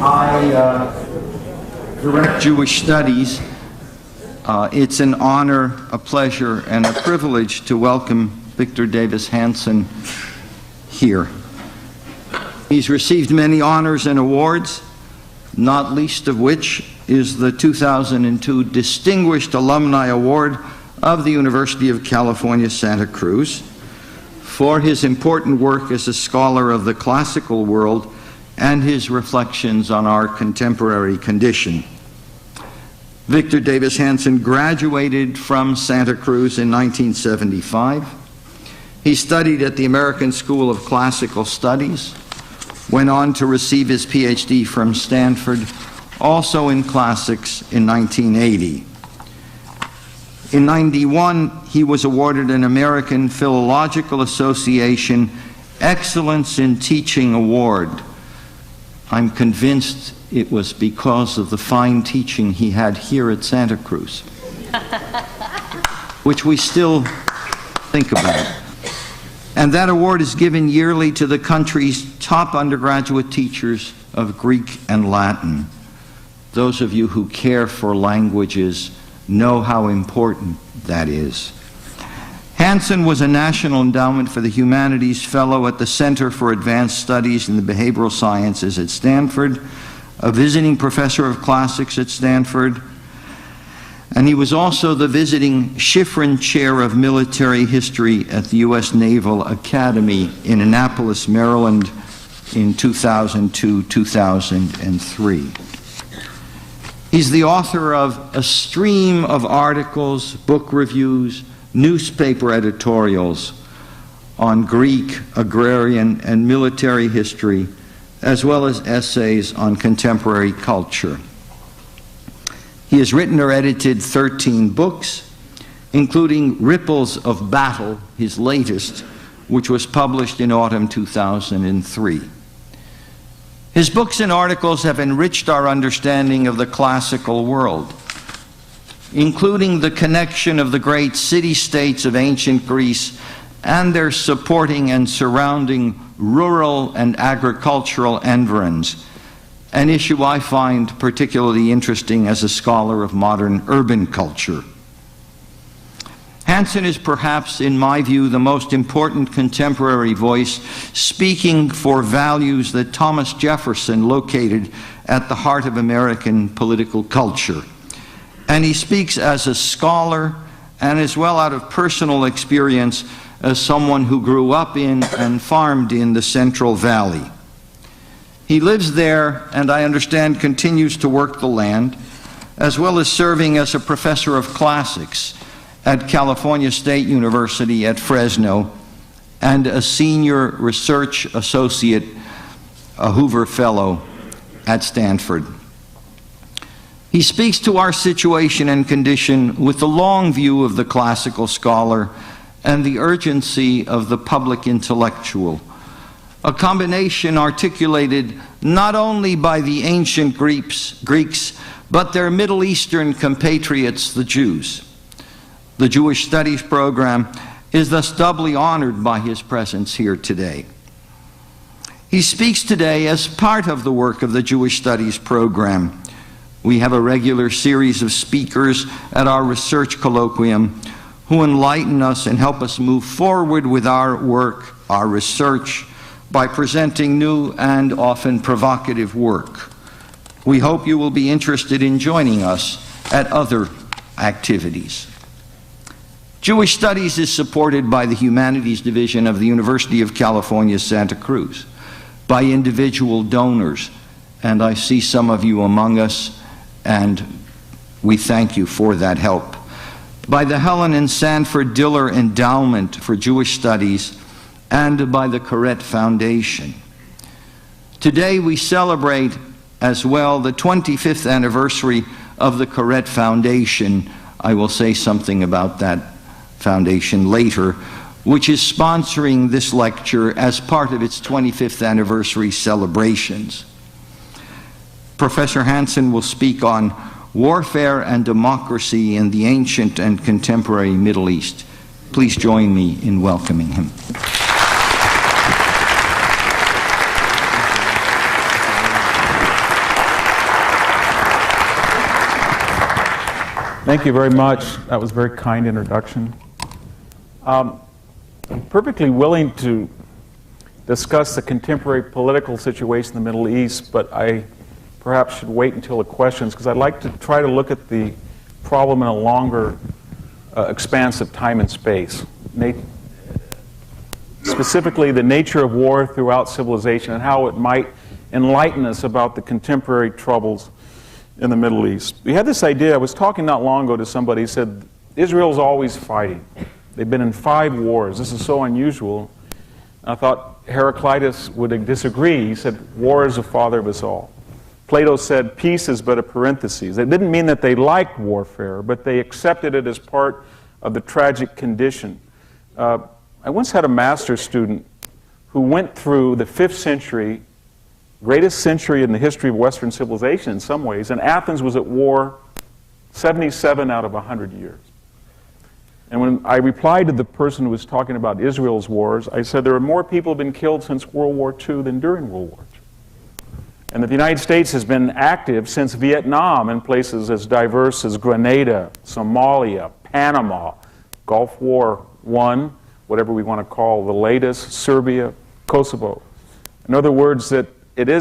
I direct Jewish Studies. It's an honor, a pleasure, and a privilege to welcome Victor Davis Hanson here. He's received many honors and awards, not least of which is the 2002 Distinguished Alumni Award of the University of California, Santa Cruz, for his important work as a scholar of the classical world and his reflections on our contemporary condition. Victor Davis Hanson graduated from Santa Cruz in 1975. He studied at the American School of Classical Studies, went on to receive his PhD from Stanford, also in classics, in 1980. In 91, he was awarded an American Philological Association Excellence in Teaching Award. I'm convinced it was because of the fine teaching he had here at Santa Cruz, which we still think about. And that award is given yearly to the country's top undergraduate teachers of Greek and Latin. Those of you who care for languages know how important that is. Hanson was a National Endowment for the Humanities Fellow at the Center for Advanced Studies in the Behavioral Sciences at Stanford, a visiting professor of classics at Stanford, and he was also the visiting Schifrin Chair of Military History at the U.S. Naval Academy in Annapolis, Maryland in 2002-2003. He's the author of a stream of articles, book reviews, newspaper editorials on Greek, agrarian, and military history, as well as essays on contemporary culture. He has written or edited 13 books, including Ripples of Battle, his latest, which was published in autumn 2003. His books and articles have enriched our understanding of the classical world, including the connection of the great city-states of ancient Greece and their supporting and surrounding rural and agricultural environs, an issue I find particularly interesting as a scholar of modern urban culture. Hanson is perhaps, in my view, the most important contemporary voice speaking for values that Thomas Jefferson located at the heart of American political culture. And he speaks as a scholar and as well out of personal experience as someone who grew up in and farmed in the Central Valley. He lives there, and I understand continues to work the land, as well as serving as a professor of classics at California State University at Fresno and a senior research associate, a Hoover Fellow at Stanford. He speaks to our situation and condition with the long view of the classical scholar and the urgency of the public intellectual, a combination articulated not only by the ancient Greeks, but their Middle Eastern compatriots, the Jews. The Jewish Studies program is thus doubly honored by his presence here today. He speaks today as part of the work of the Jewish Studies program. We have a regular series of speakers at our research colloquium who enlighten us and help us move forward with our work, our research, by presenting new and often provocative work. We hope you will be interested in joining us at other activities. Jewish Studies is supported by the Humanities Division of the University of California, Santa Cruz, by individual donors, and I see some of you among us, and we thank you for that help. By the Helen and Sanford Diller Endowment for Jewish Studies, and by the Koret Foundation. Today we celebrate as well the 25th anniversary of the Koret Foundation. I will say something about that foundation later, which is sponsoring this lecture as part of its 25th anniversary celebrations. Professor Hanson will speak on warfare and democracy in the ancient and contemporary Middle East. Please join me in welcoming him. Thank you very much. That was a very kind introduction. I'm perfectly willing to discuss the contemporary political situation in the Middle East, but I perhaps should wait until the questions, because I'd like to try to look at the problem in a longer expanse of time and space. Specifically, the nature of war throughout civilization and how it might enlighten us about the contemporary troubles in the Middle East. We had this idea, I was talking not long ago to somebody who said, Israel's always fighting. They've been in 5 wars. This is so unusual. I thought Heraclitus would disagree. He said, war is the father of us all. Plato said, peace is but a parenthesis. It didn't mean that they liked warfare, but they accepted it as part of the tragic condition. I once had a master's student who went through the 5th century, greatest century in the history of Western civilization in some ways, and Athens was at war 77 out of 100 years. And when I replied to the person who was talking about Israel's wars, I said there are more people who have been killed since World War II than during World War II. And that the United States has been active since Vietnam in places as diverse as Grenada, Somalia, Panama, Gulf War I, whatever we want to call the latest, Serbia, Kosovo. In other words, that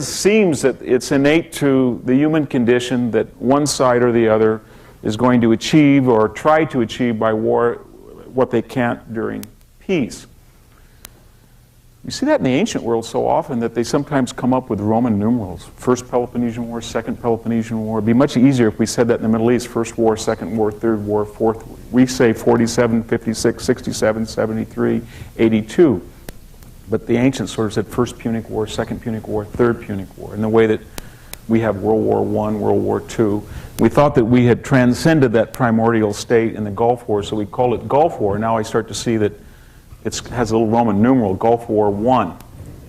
seems that it's innate to the human condition that one side or the other is going to achieve or try to achieve by war what they can't during peace. You see that in the ancient world so often that they sometimes come up with Roman numerals. First Peloponnesian War, Second Peloponnesian War. It'd be much easier if we said that in the Middle East. First War, Second War, Third War, Fourth War. We say 47, 56, 67, 73, 82. But the ancients sort of said First Punic War, Second Punic War, Third Punic War, in the way that we have World War I, World War II. We thought that we had transcended that primordial state in the Gulf War, so we call it Gulf War. Now I start to see that it has a little Roman numeral, Gulf War I.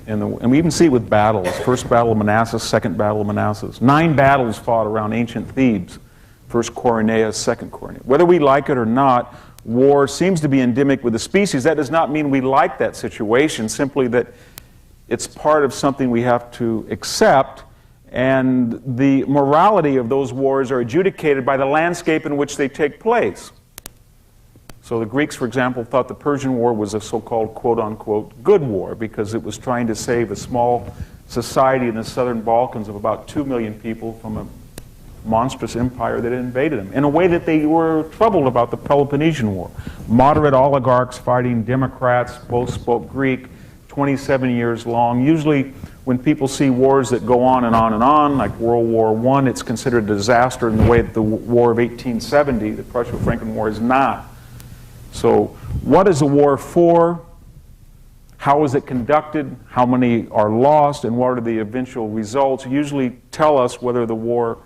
And we even see it with battles. First Battle of Manassas, Second Battle of Manassas. 9 battles fought around ancient Thebes. First Coronea, Second Coronea. Whether we like it or not, war seems to be endemic with the species. That does not mean we like that situation, simply that it's part of something we have to accept, and the morality of those wars are adjudicated by the landscape in which they take place. So the Greeks, for example, thought the Persian War was a so-called quote-unquote good war because it was trying to save a small society in the southern Balkans of about 2 million people from a monstrous empire that invaded them, in a way that they were troubled about the Peloponnesian War. Moderate oligarchs fighting Democrats, both spoke Greek, 27 years long. Usually when people see wars that go on and on and on, like World War I, it's considered a disaster in the way that the War of 1870, the Prusso-Franken War, is not. So what is a war for? How is it conducted? How many are lost? And what are the eventual results? Usually tell us whether the war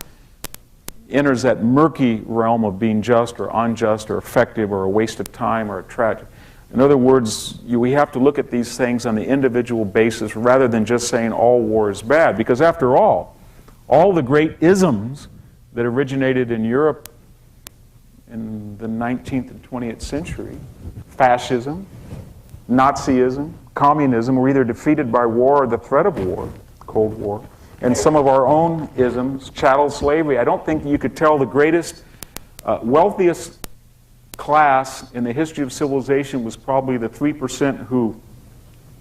enters that murky realm of being just or unjust or effective or a waste of time or a tragedy. In other words, we have to look at these things on the individual basis rather than just saying all war is bad. Because after all the great isms that originated in Europe in the 19th and 20th century, fascism, Nazism, communism, were either defeated by war or the threat of war, Cold War. And some of our own isms, chattel slavery. I don't think you could tell the greatest, wealthiest class in the history of civilization was probably the 3% who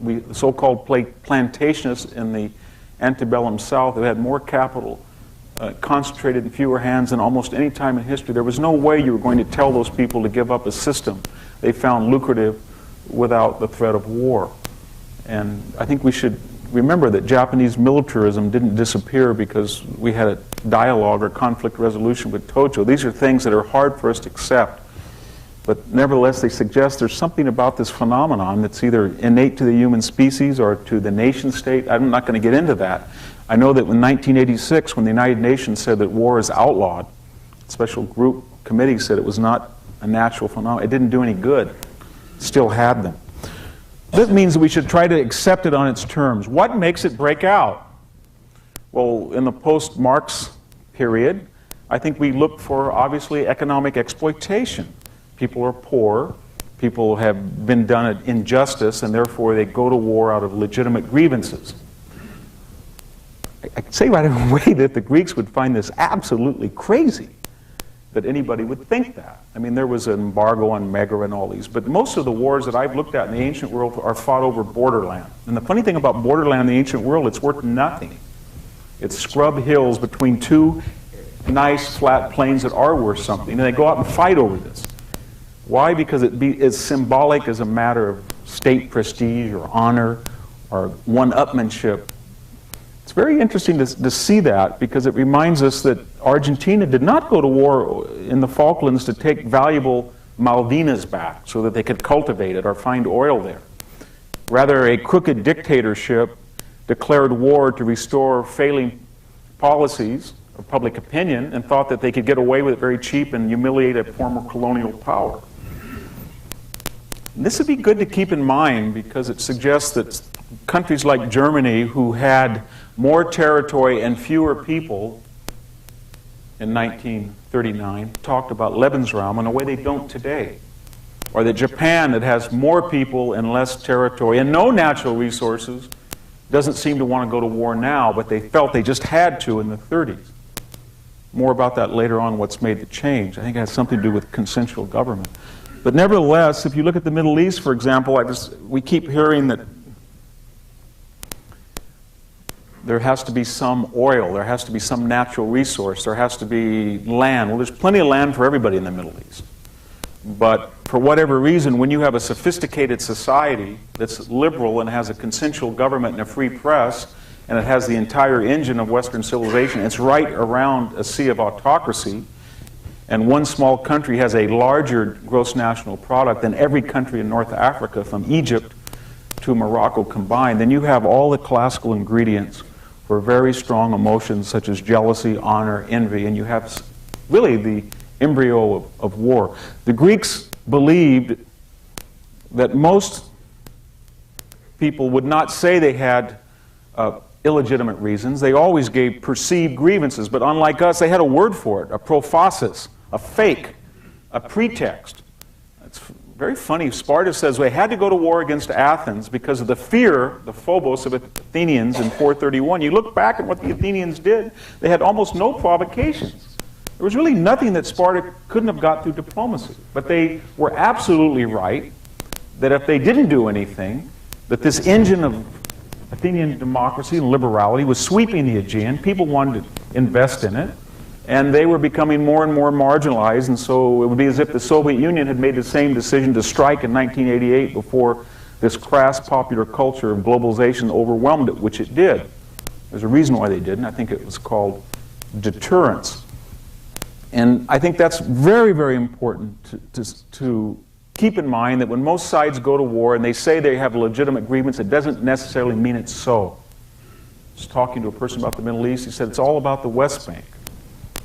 we so-called plantationists in the antebellum South, who had more capital concentrated in fewer hands than almost any time in history. There was no way you were going to tell those people to give up a system they found lucrative without the threat of war. And I think we should remember that Japanese militarism didn't disappear because we had a dialogue or conflict resolution with Tojo. These are things that are hard for us to accept. But nevertheless, they suggest there's something about this phenomenon that's either innate to the human species or to the nation state. I'm not going to get into that. I know that in 1986, when the United Nations said that war is outlawed, a special group committee said it was not a natural phenomenon. It didn't do any good. It still had them. This means that we should try to accept it on its terms. What makes it break out? Well, in the post-Marx period, I think we look for, obviously, economic exploitation. People are poor, people have been done an injustice, and therefore they go to war out of legitimate grievances. I can say right away that the Greeks would find this absolutely crazy. that anybody would think that. I mean, there was an embargo on Megra and all these, but most of the wars that I've looked at in the ancient world are fought over borderland. And the funny thing about borderland in the ancient world, it's worth nothing. It's scrub hills between two nice flat plains that are worth something, and they go out and fight over this. Why? Because it's symbolic as a matter of state prestige or honor or one-upmanship. It's very interesting to see that, because it reminds us that Argentina did not go to war in the Falklands to take valuable Malvinas back so that they could cultivate it or find oil there. Rather, a crooked dictatorship declared war to restore failing policies of public opinion and thought that they could get away with it very cheap and humiliate a former colonial power. And this would be good to keep in mind, because it suggests that countries like Germany, who had more territory and fewer people in 1939, talked about Lebensraum in a way they don't today. Or that Japan, that has more people and less territory and no natural resources, doesn't seem to want to go to war now, but they felt they just had to in the 30s. More about that later on, what's made the change. I think it has something to do with consensual government. But nevertheless, if you look at the Middle East, for example, we keep hearing that there has to be some oil, there has to be some natural resource, there has to be land. Well, there's plenty of land for everybody in the Middle East. But for whatever reason, when you have a sophisticated society that's liberal and has a consensual government and a free press, and it has the entire engine of Western civilization, it's right around a sea of autocracy, and one small country has a larger gross national product than every country in North Africa, from Egypt to Morocco combined, then you have all the classical ingredients for very strong emotions such as jealousy, honor, envy, and you have really the embryo of war. The Greeks believed that most people would not say they had illegitimate reasons. They always gave perceived grievances, but unlike us, they had a word for it, a prophasis, a fake, a pretext. It's very funny. Sparta says they had to go to war against Athens because of the fear, the phobos of Athenians in 431. You look back at what the Athenians did, they had almost no provocations. There was really nothing that Sparta couldn't have got through diplomacy. But they were absolutely right that if they didn't do anything, that this engine of Athenian democracy and liberality was sweeping the Aegean. People wanted to invest in it, and they were becoming more and more marginalized, and so it would be as if the Soviet Union had made the same decision to strike in 1988 before this crass popular culture of globalization overwhelmed it, which it did. There's a reason why they didn't. I think it was called deterrence. And I think that's very, very important to keep in mind, that when most sides go to war and they say they have legitimate grievance, it doesn't necessarily mean it's so. I was talking to a person about the Middle East. He said it's all about the West Bank.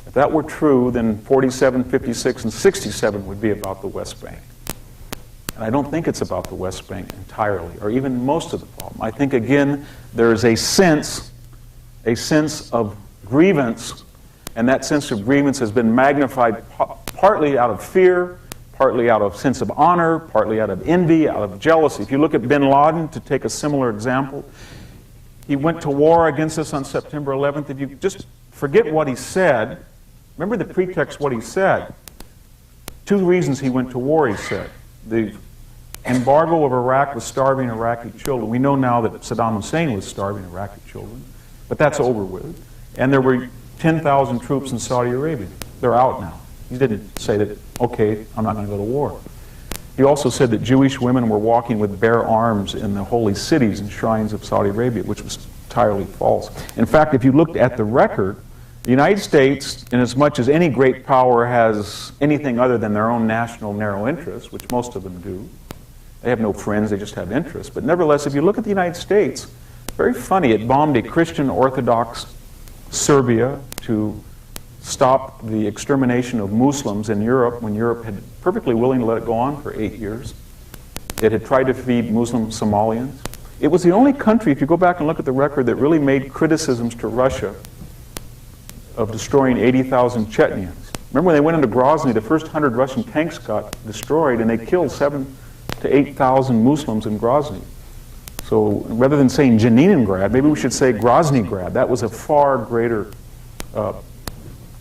If that were true, then 47, 56, and 67 would be about the West Bank. And I don't think it's about the West Bank entirely, or even most of the problem. I think, again, there is a sense of grievance, and that sense of grievance has been magnified partly out of fear, partly out of sense of honor, partly out of envy, out of jealousy. If you look at bin Laden, to take a similar example, he went to war against us on September 11th. If you just forget what he said, remember the pretext what he said. 2 reasons he went to war, he said. The embargo of Iraq was starving Iraqi children. We know now that Saddam Hussein was starving Iraqi children, but that's over with. And there were 10,000 troops in Saudi Arabia. They're out now. He didn't say that, okay, I'm not going to go to war. He also said that Jewish women were walking with bare arms in the holy cities and shrines of Saudi Arabia, which was entirely false. In fact, if you looked at the record, the United States, in as much as any great power has anything other than their own national narrow interests, which most of them do, they have no friends, they just have interests. But nevertheless, if you look at the United States, very funny, it bombed a Christian Orthodox Serbia to stop the extermination of Muslims in Europe when Europe had perfectly willing to let it go on for 8 years. It had tried to feed Muslim Somalians. It was the only country, if you go back and look at the record, that really made criticisms to Russia of destroying 80,000 Chechens. Remember when they went into Grozny, the first 100 Russian tanks got destroyed, and they killed 7,000 to 8,000 Muslims in Grozny. So rather than saying Leningrad, maybe we should say Groznygrad. That was a far greater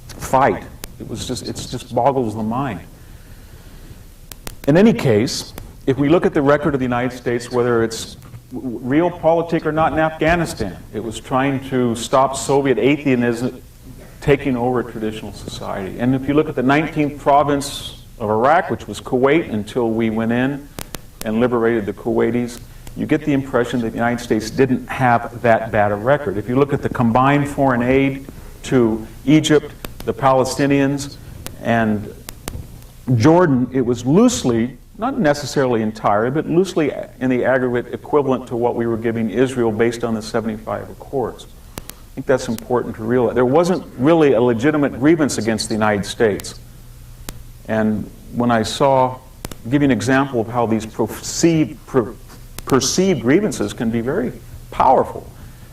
fight It just boggles the mind. In any case, if we look at the record of the United States, whether it's realpolitik or not in Afghanistan, it was trying to stop Soviet atheism taking over traditional society. And if you look at the 19th province of Iraq, which was Kuwait until we went in and liberated the Kuwaitis, you get the impression that the United States didn't have that bad a record. If you look at the combined foreign aid to Egypt, the Palestinians, and Jordan, it was loosely, not necessarily entirely, but loosely in the aggregate equivalent to what we were giving Israel based on the 75 Accords. I think that's important to realize. There wasn't really a legitimate grievance against the United States. And when I saw, give you an example of how these perceived grievances can be very powerful.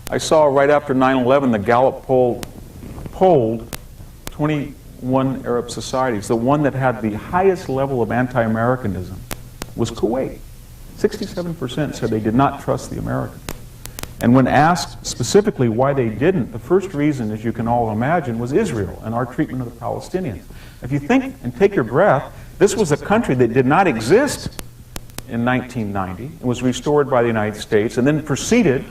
I saw right after 9/11, the Gallup poll polled 21 Arab societies. The one that had the highest level of anti-Americanism was Kuwait. 67% said they did not trust the Americans. And when asked specifically why they didn't, the first reason, as you can all imagine, was Israel and our treatment of the Palestinians. If you think and take your breath, this was a country that did not exist in 1990. It was restored by the United States and then proceeded,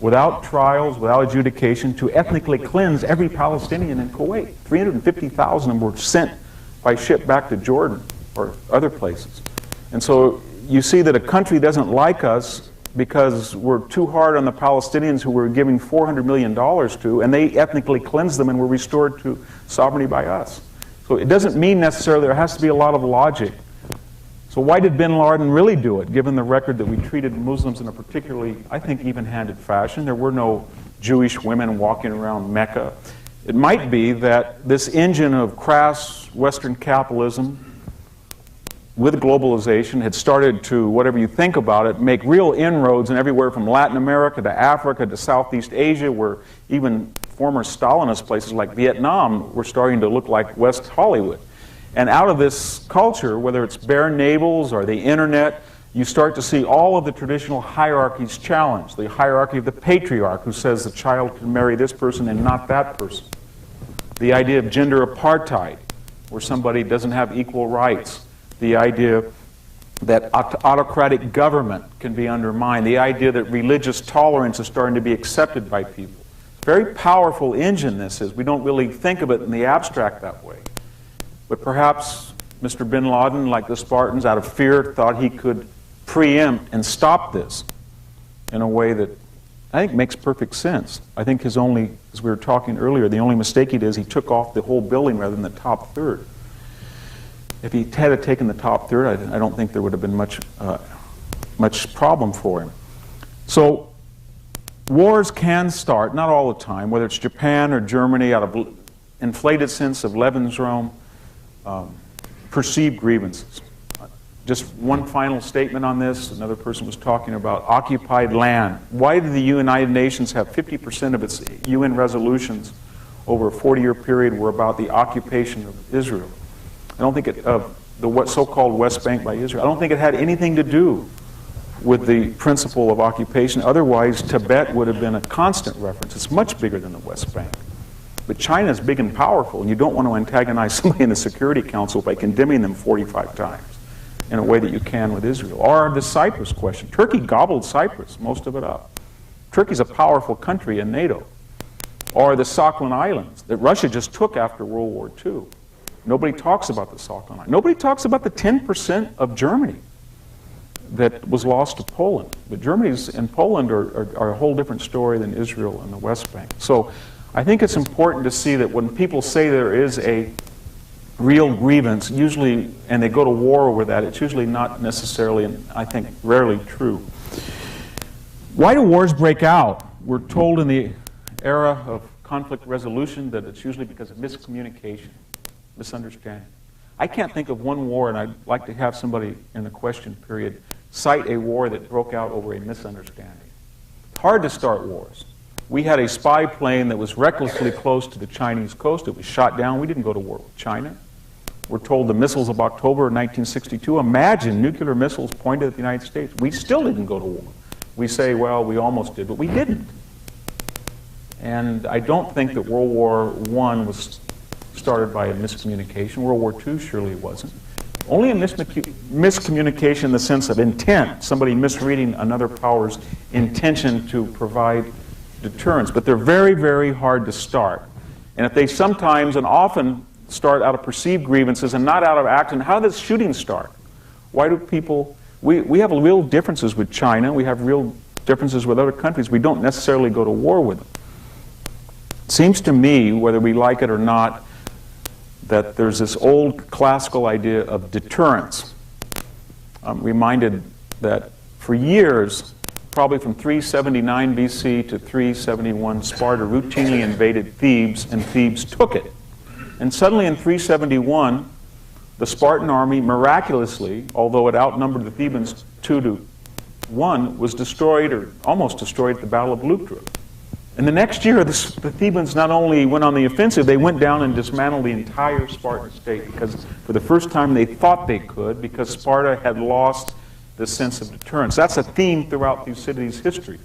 without trials, without adjudication, to ethnically cleanse every Palestinian in Kuwait. 350,000 of them were sent by ship back to Jordan or other places. And so you see that a country doesn't like us because we're too hard on the Palestinians who we're giving $400 million to, and they ethnically cleansed them and were restored to sovereignty by us. So it doesn't mean necessarily there has to be a lot of logic. So why did bin Laden really do it, given the record that we treated Muslims in a particularly, I think, even-handed fashion? There were no Jewish women walking around Mecca. It might be that this engine of crass Western capitalism with globalization had started to, whatever you think about it, make real inroads in everywhere from Latin America to Africa to Southeast Asia, where even former Stalinist places like Vietnam were starting to look like West Hollywood. And out of this culture, whether it's bare navels or the internet, you start to see all of the traditional hierarchies challenged. The hierarchy of the patriarch, who says the child can marry this person and not that person. The idea of gender apartheid, where somebody doesn't have equal rights. The idea that autocratic government can be undermined. The idea that religious tolerance is starting to be accepted by people. Very powerful engine this is. We don't really think of it in the abstract that way. But perhaps Mr. bin Laden, like the Spartans, out of fear, thought he could preempt and stop this in a way that I think makes perfect sense. I think his only, as we were talking earlier, the only mistake he did is he took off the whole building rather than the top third. If he had taken the top third, I don't think there would have been much problem for him. So wars can start, not all the time, whether it's Japan or Germany, out of inflated sense of Lebensraum, perceived grievances. Just one final statement on this. Another person was talking about occupied land. Why did the United Nations have 50% of its UN resolutions over a 40-year period were about the occupation of Israel? I don't think the so-called West Bank by Israel. I don't think it had anything to do with the principle of occupation. Otherwise, Tibet would have been a constant reference. It's much bigger than the West Bank. But China is big and powerful, and you don't want to antagonize somebody in the Security Council by condemning them 45 times in a way that you can with Israel. Or the Cyprus question. Turkey gobbled Cyprus, most of it up. Turkey's a powerful country in NATO. Or the Sakhalin Islands that Russia just took after World War II. Nobody talks about the Sakhalin Islands. Nobody talks about the 10% of Germany that was lost to Poland. But Germany and Poland are a whole different story than Israel and the West Bank. So I think it's important to see that when people say there is a real grievance, usually, and they go to war over that, it's usually not necessarily, and I think rarely true. Why do wars break out? We're told in the era of conflict resolution that it's usually because of miscommunication, misunderstanding. I can't think of one war, and I'd like to have somebody in the question period cite a war that broke out over a misunderstanding. It's hard to start wars. We had a spy plane that was recklessly close to the Chinese coast. It was shot down. We didn't go to war with China. We're told the missiles of October 1962, imagine nuclear missiles pointed at the United States. We still didn't go to war. We say, well, we almost did, but we didn't. And I don't think that World War I was started by a miscommunication. World War II surely it wasn't. Only a miscommunication in the sense of intent, somebody misreading another power's intention to provide deterrence. But they're very, very hard to start. And if they sometimes and often start out of perceived grievances and not out of action, how does shooting start? Why do people... We have real differences with China. We have real differences with other countries. We don't necessarily go to war with them. It seems to me, whether we like it or not, that there's this old classical idea of deterrence. I'm reminded that for years, probably from 379 BC to 371, Sparta routinely invaded Thebes, and Thebes took it. And suddenly in 371, the Spartan army miraculously, although it outnumbered the Thebans 2-1, was destroyed, or almost destroyed, at the Battle of Leuctra. And the next year, the Thebans not only went on the offensive, they went down and dismantled the entire Spartan state, because for the first time they thought they could, because Sparta had lost the sense of deterrence. That's a theme throughout Thucydides' history.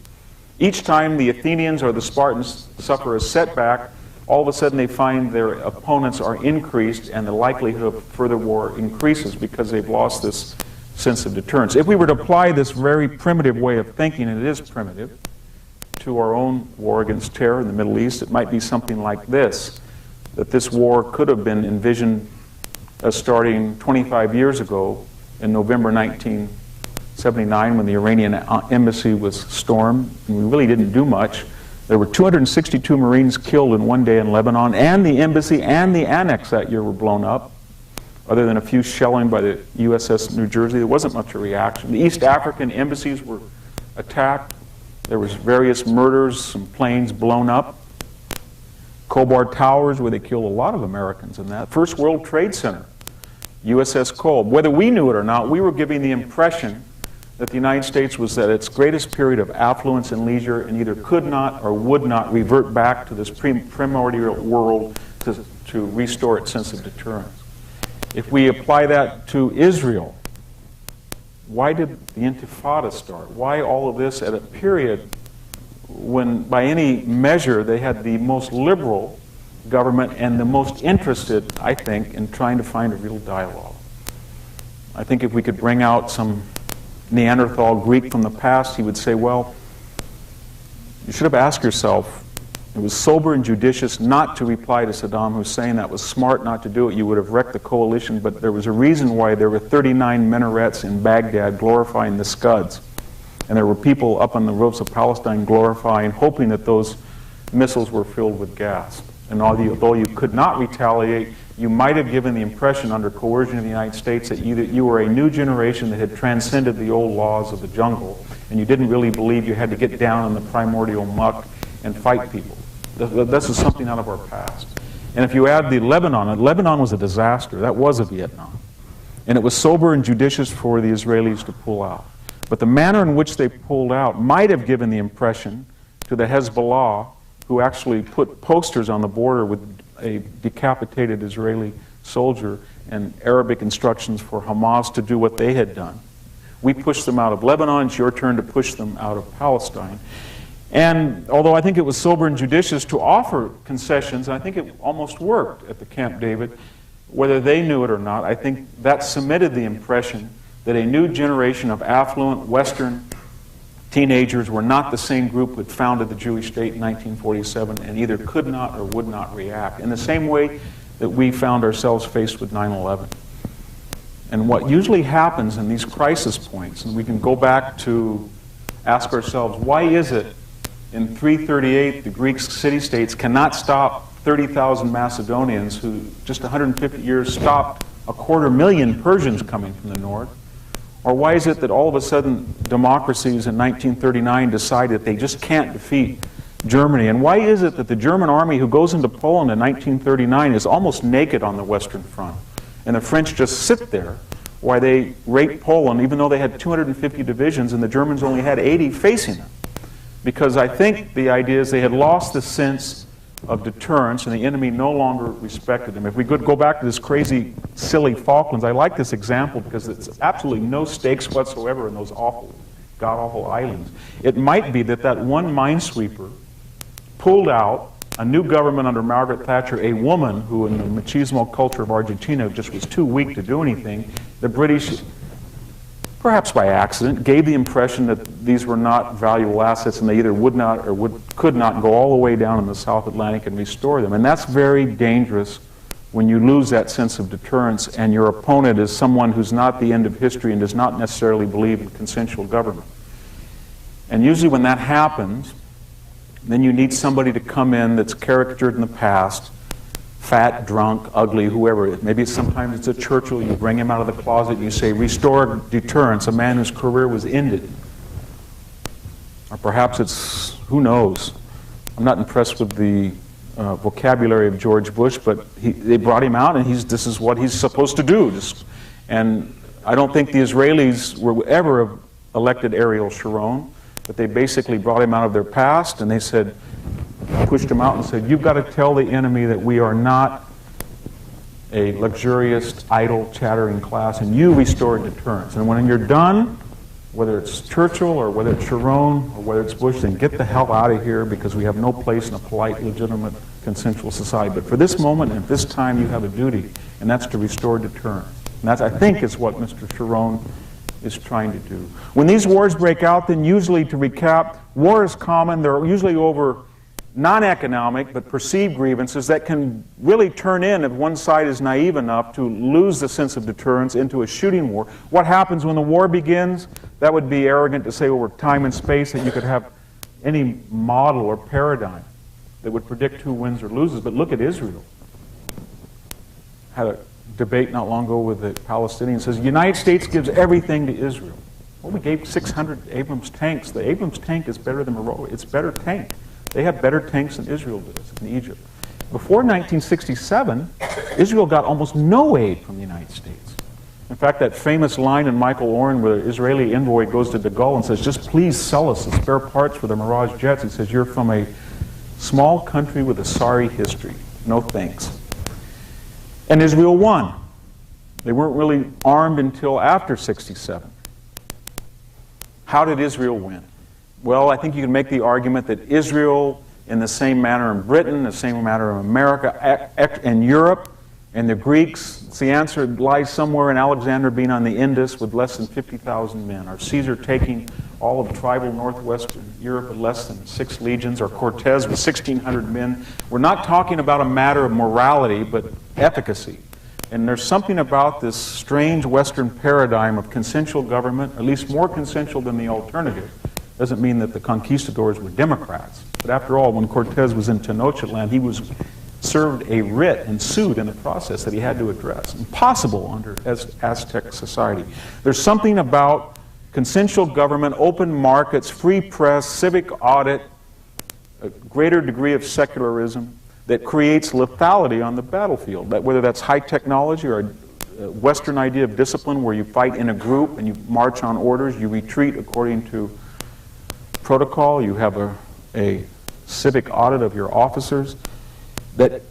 Each time the Athenians or the Spartans suffer a setback, all of a sudden they find their opponents are increased, and the likelihood of further war increases because they've lost this sense of deterrence. If we were to apply this very primitive way of thinking, and it is primitive, to our own war against terror in the Middle East, it might be something like this, that this war could have been envisioned as starting 25 years ago in November 1979 when the Iranian embassy was stormed, and we really didn't do much. There were 262 Marines killed in one day in Lebanon, and the embassy and the annex that year were blown up. Other than a few shelling by the USS New Jersey, there wasn't much of a reaction. The East African embassies were attacked. There was various murders, some planes blown up. Khobar Towers, where they killed a lot of Americans in that. First World Trade Center, USS Kolb. Whether we knew it or not, we were giving the impression that the United States was at its greatest period of affluence and leisure and either could not or would not revert back to this primordial world to restore its sense of deterrence. If we apply that to Israel, why did the Intifada start? Why all of this at a period when, by any measure, they had the most liberal government and the most interested, I think, in trying to find a real dialogue? I think if we could bring out some Neanderthal Greek from the past, he would say, well, you should have asked yourself, it was sober and judicious not to reply to Saddam Hussein. That was smart not to do it. You would have wrecked the coalition, but there was a reason why there were 39 minarets in Baghdad glorifying the Scuds. And there were people up on the roofs of Palestine glorifying, hoping that those missiles were filled with gas. And although you could not retaliate, you might have given the impression under coercion of the United States that you were a new generation that had transcended the old laws of the jungle, and you didn't really believe you had to get down in the primordial muck and fight people. This is something out of our past. And if you add the Lebanon was a disaster. That was a Vietnam. And it was sober and judicious for the Israelis to pull out. But the manner in which they pulled out might have given the impression to the Hezbollah, who actually put posters on the border with a decapitated Israeli soldier and Arabic instructions for Hamas to do what they had done. We pushed them out of Lebanon. It's your turn to push them out of Palestine. And although I think it was sober and judicious to offer concessions, and I think it almost worked at the Camp David, whether they knew it or not, I think that cemented the impression that a new generation of affluent Western teenagers were not the same group that founded the Jewish state in 1947 and either could not or would not react, in the same way that we found ourselves faced with 9/11. And what usually happens in these crisis points, and we can go back to ask ourselves, why is it in 338 the Greek city-states cannot stop 30,000 Macedonians who just 150 years stopped 250,000 Persians coming from the north? Or why is it that all of a sudden democracies in 1939 decide that they just can't defeat Germany? And why is it that the German army who goes into Poland in 1939 is almost naked on the Western Front, and the French just sit there while they rape Poland, even though they had 250 divisions and the Germans only had 80 facing them? Because I think the idea is they had lost the sense of deterrence and the enemy no longer respected them. If we could go back to this crazy, silly Falklands, I like this example because it's absolutely no stakes whatsoever in those awful, god-awful islands. It might be that that one minesweeper pulled out a new government under Margaret Thatcher, a woman who in the machismo culture of Argentina just was too weak to do anything, the British, perhaps by accident, gave the impression that these were not valuable assets and they either would not or could not go all the way down in the South Atlantic and restore them. And that's very dangerous when you lose that sense of deterrence and your opponent is someone who's not the end of history and does not necessarily believe in consensual government. And usually when that happens, then you need somebody to come in that's caricatured in the past, fat, drunk, ugly, whoever. Maybe sometimes it's a Churchill. You bring him out of the closet and you say, restore deterrence, a man whose career was ended. Or perhaps it's, who knows. I'm not impressed with the vocabulary of George Bush, but they brought him out and this is what he's supposed to do. And I don't think the Israelis were ever elected Ariel Sharon, but they basically brought him out of their past and they said, pushed him out and said, you've got to tell the enemy that we are not a luxurious, idle, chattering class, and you restore deterrence. And when you're done, whether it's Churchill or whether it's Sharon or whether it's Bush, then get the hell out of here because we have no place in a polite, legitimate, consensual society. But for this moment and this time, you have a duty, and that's to restore deterrence. And that's, I think, is what Mr. Sharon is trying to do. When these wars break out, then usually, to recap, war is common. They're usually over non-economic but perceived grievances that can really turn in, if one side is naive enough, to lose the sense of deterrence into a shooting war. What happens when the war begins? That would be arrogant to say over time and space that you could have any model or paradigm that would predict who wins or loses. But look at Israel. Had a debate not long ago with the Palestinians. Says the United States gives everything to Israel. Well, we gave 600 Abrams tanks. The Abrams tank is better than Morocco. It's a better tank. They have better tanks than Israel does in Egypt. Before 1967, Israel got almost no aid from the United States. In fact, that famous line in Michael Oren where the Israeli envoy goes to de Gaulle and says, just please sell us the spare parts for the Mirage jets. He says, you're from a small country with a sorry history. No thanks. And Israel won. They weren't really armed until after 1967. How did Israel win? Well, I think you can make the argument that Israel, in the same manner in Britain, the same manner in America, and Europe, and the Greeks, the answer lies somewhere in Alexander being on the Indus with less than 50,000 men, or Caesar taking all of tribal northwestern Europe with less than 6 legions, or Cortez with 1,600 men. We're not talking about a matter of morality, but efficacy. And there's something about this strange Western paradigm of consensual government, at least more consensual than the alternative. Doesn't mean that the conquistadors were Democrats. But after all, when Cortez was in Tenochtitlan, he was served a writ and sued in the process that he had to address. Impossible under Aztec society. There's something about consensual government, open markets, free press, civic audit, a greater degree of secularism that creates lethality on the battlefield. That whether that's high technology or a Western idea of discipline where you fight in a group and you march on orders, you retreat according to protocol, you have a civic audit of your officers that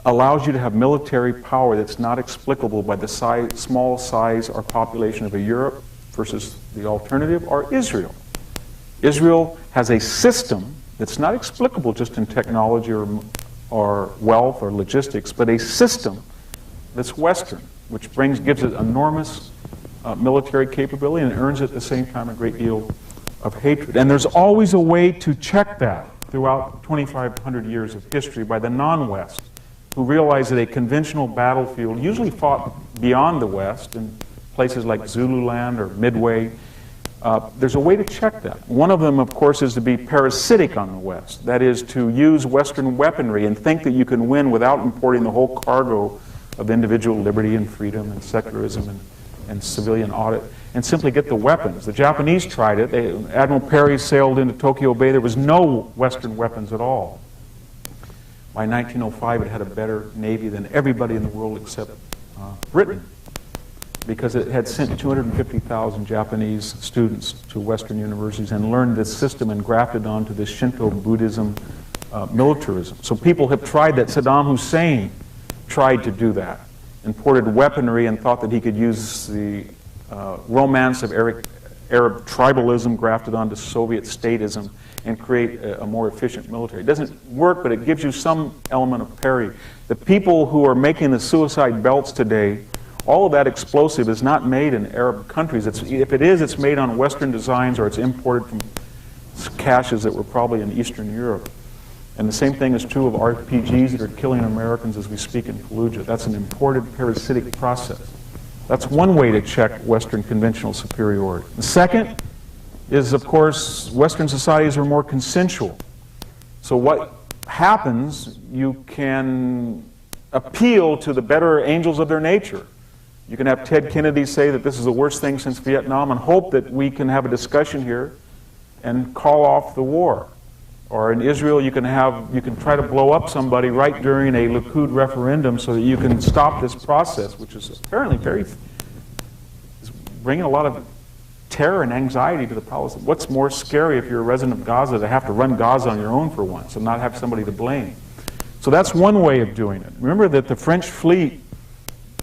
allows you to have military power that's not explicable by the small size or population of a Europe versus the alternative, or Israel. Israel has a system that's not explicable just in technology or wealth or logistics, but a system that's Western, which gives it enormous military capability and earns at the same time a great deal of hatred. And there's always a way to check that throughout 2,500 years of history by the non-West, who realize that a conventional battlefield, usually fought beyond the West in places like Zululand or Midway, there's a way to check that. One of them, of course, is to be parasitic on the West. That is, to use Western weaponry and think that you can win without importing the whole cargo of individual liberty and freedom and secularism and civilian audit, and simply get the weapons. The Japanese tried it. Admiral Perry sailed into Tokyo Bay. There was no Western weapons at all. By 1905, it had a better navy than everybody in the world except Britain, because it had sent 250,000 Japanese students to Western universities and learned this system and grafted onto this Shinto Buddhism militarism. So people have tried that. Saddam Hussein tried to do that, imported weaponry and thought that he could use the romance of Arab tribalism grafted onto Soviet statism and create a more efficient military. It doesn't work, but it gives you some element of parity. The people who are making the suicide belts today, all of that explosive is not made in Arab countries. If it is, it's made on Western designs or it's imported from caches that were probably in Eastern Europe. And the same thing is true of RPGs that are killing Americans as we speak in Fallujah. That's an imported parasitic process. That's one way to check Western conventional superiority. The second is, of course, Western societies are more consensual. So what happens, you can appeal to the better angels of their nature. You can have Ted Kennedy say that this is the worst thing since Vietnam and hope that we can have a discussion here and call off the war. Or in Israel, you can try to blow up somebody right during a Likud referendum so that you can stop this process, which is apparently is bringing a lot of terror and anxiety to the Palestinians. What's more scary if you're a resident of Gaza to have to run Gaza on your own for once and not have somebody to blame? So that's one way of doing it. Remember that the French fleet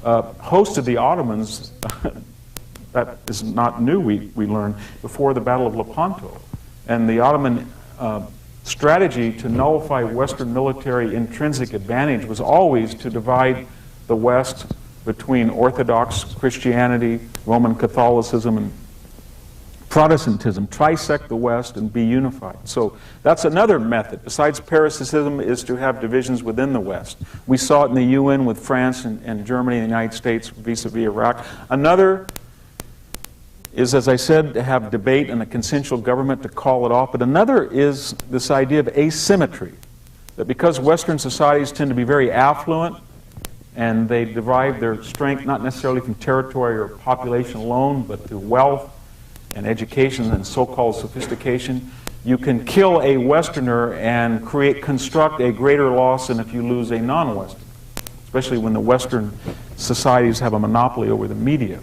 hosted the Ottomans. That is not new, we learned, before the Battle of Lepanto. And the Ottoman strategy to nullify Western military intrinsic advantage was always to divide the West between Orthodox Christianity, Roman Catholicism, and Protestantism, trisect the West and be unified. So that's another method. Besides parasitism is to have divisions within the West. We saw it in the UN with France and Germany and the United States vis-a-vis Iraq. Another is, as I said, to have debate and a consensual government to call it off. But another is this idea of asymmetry, that because Western societies tend to be very affluent and they derive their strength not necessarily from territory or population alone, but through wealth and education and so-called sophistication, you can kill a Westerner and construct a greater loss than if you lose a non-Western, especially when the Western societies have a monopoly over the media.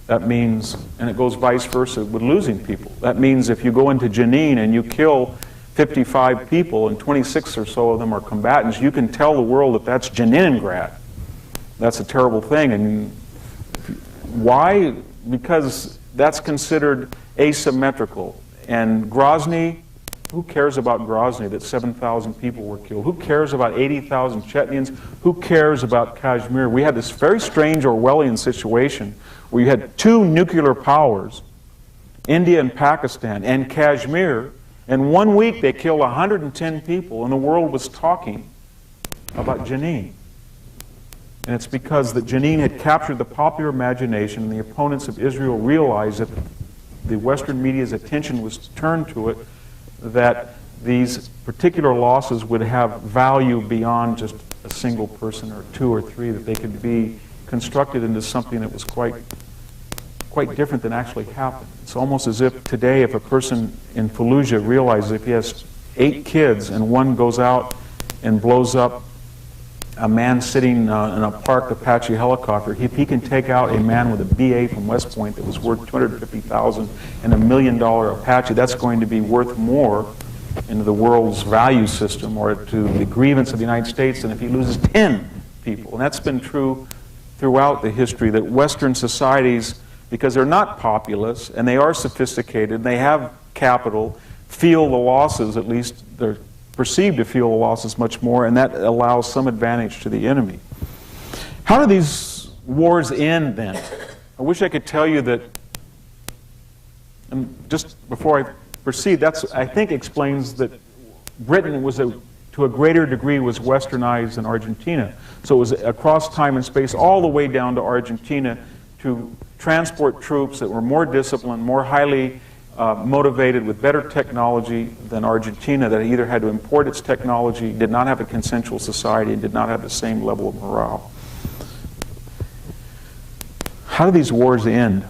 That means, and it goes vice versa with losing people. That means if you go into Jenin and you kill 55 people and 26 or so of them are combatants, you can tell the world that that's Leningrad. That's a terrible thing. And why? Because that's considered asymmetrical. And Grozny, who cares about Grozny that 7,000 people were killed? Who cares about 80,000 Chechens? Who cares about Kashmir? We had this very strange Orwellian situation where you had two nuclear powers, India and Pakistan, and Kashmir. In 1 week, they killed 110 people, and the world was talking about Jenin. And it's because that Jenin had captured the popular imagination, and the opponents of Israel realized that the Western media's attention was turned to it, that these particular losses would have value beyond just a single person or two or three, that they could be constructed into something that was quite different than actually happened. It's almost as if today, if a person in Fallujah realizes if he has 8 kids and one goes out and blows up a man sitting in a parked Apache helicopter, if he can take out a man with a BA from West Point that was worth $250,000 and $1 million Apache, that's going to be worth more into the world's value system or to the grievance of the United States than if he loses 10 people. And that's been true throughout the history, that Western societies, because they're not populous and they are sophisticated and they have capital, feel the losses, at least they're perceived to feel the losses much more, and that allows some advantage to the enemy. How do these wars end then? I wish I could tell you that, and just before I proceed, that's, I think, explains that Britain was to a greater degree was westernized than Argentina. So it was across time and space all the way down to Argentina to transport troops that were more disciplined, more highly motivated with better technology than Argentina, that either had to import its technology, did not have a consensual society, and did not have the same level of morale. How do these wars end?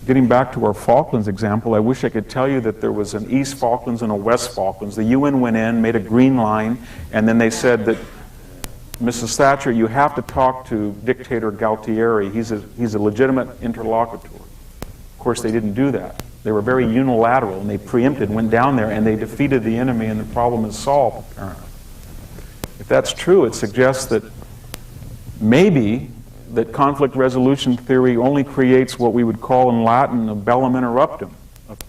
Getting back to our Falklands example, I wish I could tell you that there was an East Falklands and a West Falklands. The UN went in, made a green line, and then they said that, Mrs. Thatcher, you have to talk to dictator Galtieri. He's a legitimate interlocutor. Of course, they didn't do that. They were very unilateral, and they preempted, went down there, and they defeated the enemy, and the problem is solved, apparently. If that's true, it suggests that maybe that conflict resolution theory only creates what we would call in Latin a bellum interruptum,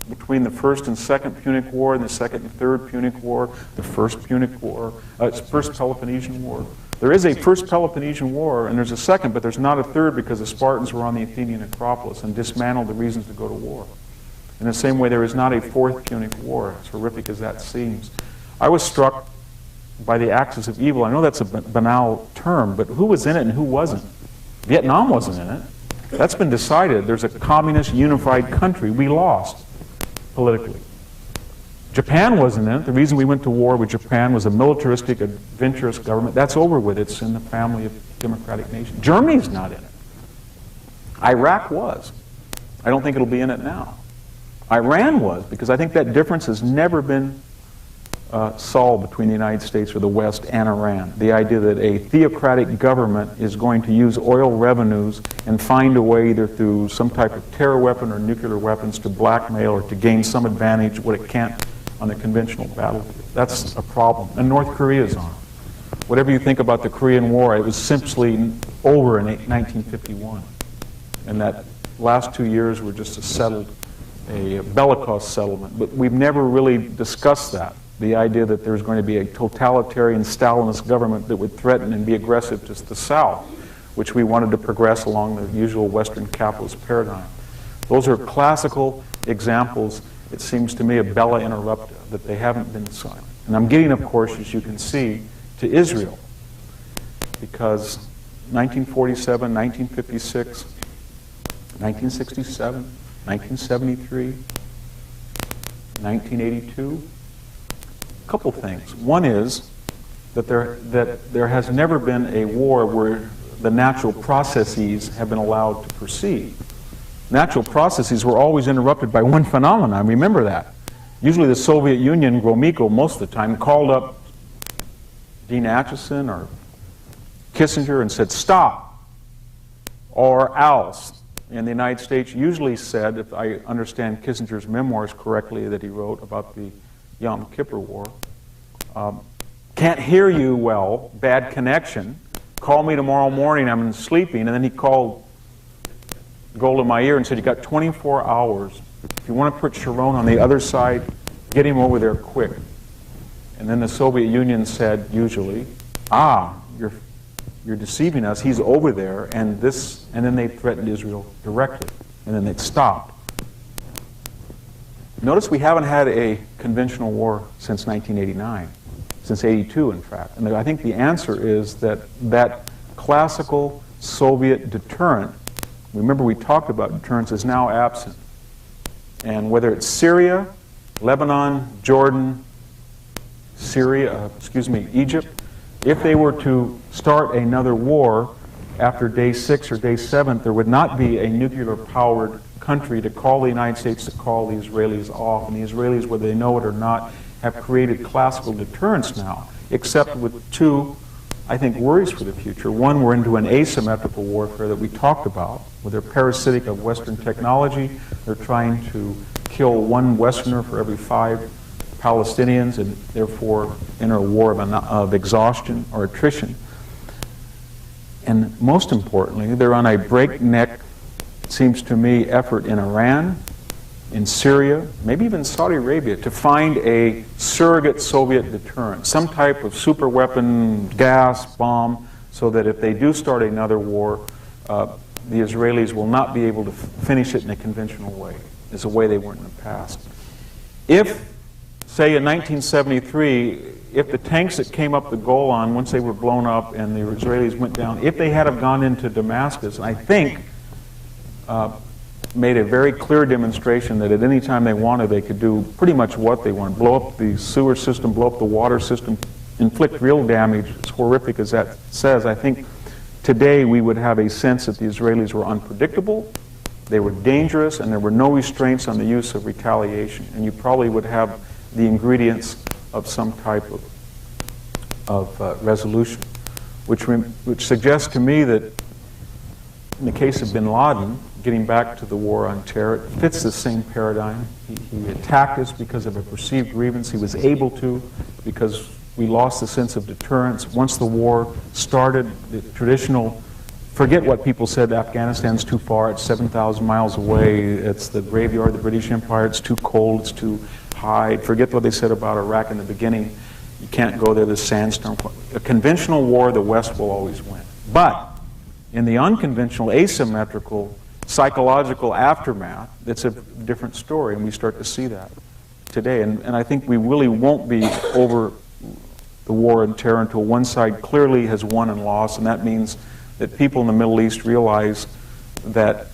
between the First and Second Punic War and the Second and Third Punic War, the First Punic War, First Peloponnesian War. There is a First Peloponnesian War, and there's a second, but there's not a third because the Spartans were on the Athenian Acropolis and dismantled the reasons to go to war. In the same way, there is not a Fourth Punic War, as horrific as that seems. I was struck by the axis of evil. I know that's a banal term, but who was in it and who wasn't? Vietnam wasn't in it. That's been decided. There's a communist unified country. We lost politically. Japan wasn't in it. The reason we went to war with Japan was a militaristic, adventurous government. That's over with. It's in the family of democratic nations. Germany's not in it. Iraq was. I don't think it'll be in it now. Iran was, because I think that difference has never been solved between the United States or the West and Iran. The idea that a theocratic government is going to use oil revenues and find a way either through some type of terror weapon or nuclear weapons to blackmail or to gain some advantage what it can't on the conventional battlefield. That's a problem. And North Korea is on it. Whatever you think about the Korean War, it was simply over in 1951. And that last 2 years were just a bellicose settlement. But we've never really discussed that. The idea that there's going to be a totalitarian Stalinist government that would threaten and be aggressive to the South, which we wanted to progress along the usual Western capitalist paradigm. Those are classical examples, it seems to me, of bella interrupta, that they haven't been silent. And I'm getting, of course, as you can see, to Israel, because 1947, 1956, 1967, 1973, 1982, a couple things. One is that there has never been a war where the natural processes have been allowed to proceed. Natural processes were always interrupted by one phenomenon. Remember that. Usually the Soviet Union, Gromyko, most of the time, called up Dean Acheson or Kissinger and said, stop, or else. And the United States usually said, if I understand Kissinger's memoirs correctly that he wrote about the Yom Kippur War, can't hear you well, bad connection, call me tomorrow morning, I'm sleeping. And then he called Gold in my ear and said, you got 24 hours. If you want to put Sharon on the other side, get him over there quick. And then the Soviet Union said, usually, you're deceiving us, he's over there, and then they threatened Israel directly. And then they'd stopped. Notice we haven't had a conventional war since 1989, since 82, in fact. And I think the answer is that classical Soviet deterrent, remember we talked about deterrence, is now absent. And whether it's Syria, Lebanon, Jordan, Egypt, if they were to start another war after day 6 or day 7, there would not be a nuclear-powered country to call the United States to call the Israelis off. And the Israelis, whether they know it or not, have created classical deterrence now, except with two, I think, worries for the future. One, we're into an asymmetrical warfare that we talked about, where they're parasitic of Western technology. They're trying to kill one Westerner for every 5 Palestinians, and therefore enter a war of exhaustion or attrition. And most importantly, they're on a breakneck, it seems to me, effort in Iran, in Syria, maybe even Saudi Arabia, to find a surrogate Soviet deterrent, some type of super weapon, gas, bomb, so that if they do start another war, the Israelis will not be able to finish it in a conventional way, as a way they weren't in the past. If, say in 1973, if the tanks that came up the Golan, once they were blown up and the Israelis went down, if they had have gone into Damascus, I think made a very clear demonstration that at any time they wanted, they could do pretty much what they wanted. Blow up the sewer system, blow up the water system, inflict real damage, as horrific as that says. I think today we would have a sense that the Israelis were unpredictable, they were dangerous, and there were no restraints on the use of retaliation. And you probably would have the ingredients of some type of resolution, which suggests to me that in the case of bin Laden, getting back to the war on terror, it fits the same paradigm. He attacked us because of a perceived grievance. He was able to because we lost the sense of deterrence. Once the war started, the traditional Forget what people said, Afghanistan's too far, it's 7,000 miles away, it's the graveyard of the British Empire, it's too cold, it's too high. Forget what they said about Iraq in the beginning. You can't go there, there's sandstorm. A conventional war, the West will always win. But in the unconventional, asymmetrical, psychological aftermath, it's a different story, and we start to see that today. And I think we really won't be over the war and terror until one side clearly has won and lost, and that means that people in the Middle East realize that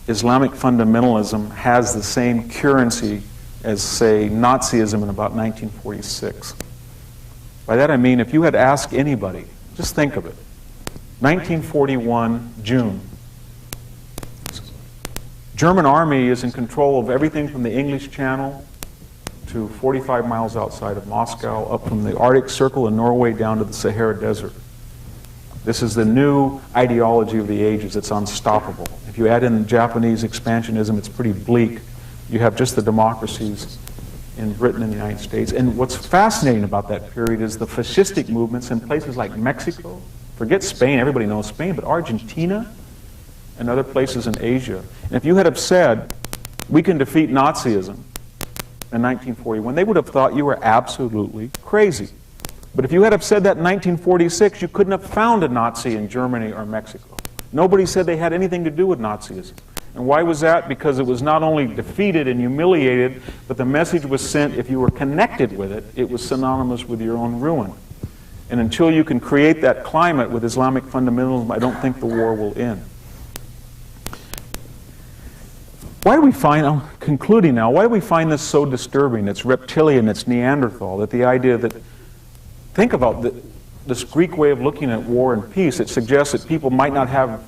Islamic fundamentalism has the same currency as, say, Nazism in about 1946. By that I mean, if you had asked anybody, just think of it, 1941, June, German army is in control of everything from the English Channel to 45 miles outside of Moscow, up from the Arctic Circle in Norway down to the Sahara Desert. This is the new ideology of the ages. It's unstoppable. If you add in Japanese expansionism, it's pretty bleak. You have just the democracies in Britain and the United States. And what's fascinating about that period is the fascistic movements in places like Mexico. Forget Spain, everybody knows Spain, but Argentina and other places in Asia. And if you had have said, we can defeat Nazism in 1941, they would have thought you were absolutely crazy. But if you had have said that in 1946, you couldn't have found a Nazi in Germany or Mexico. Nobody said they had anything to do with Nazism. And why was that? Because it was not only defeated and humiliated, but the message was sent, if you were connected with it, it was synonymous with your own ruin. And until you can create that climate with Islamic fundamentalism, I don't think the war will end. Why do we find, I'm concluding now, why do we find this so disturbing? It's reptilian, it's Neanderthal, that the idea that, think about this Greek way of looking at war and peace. It suggests that people might not have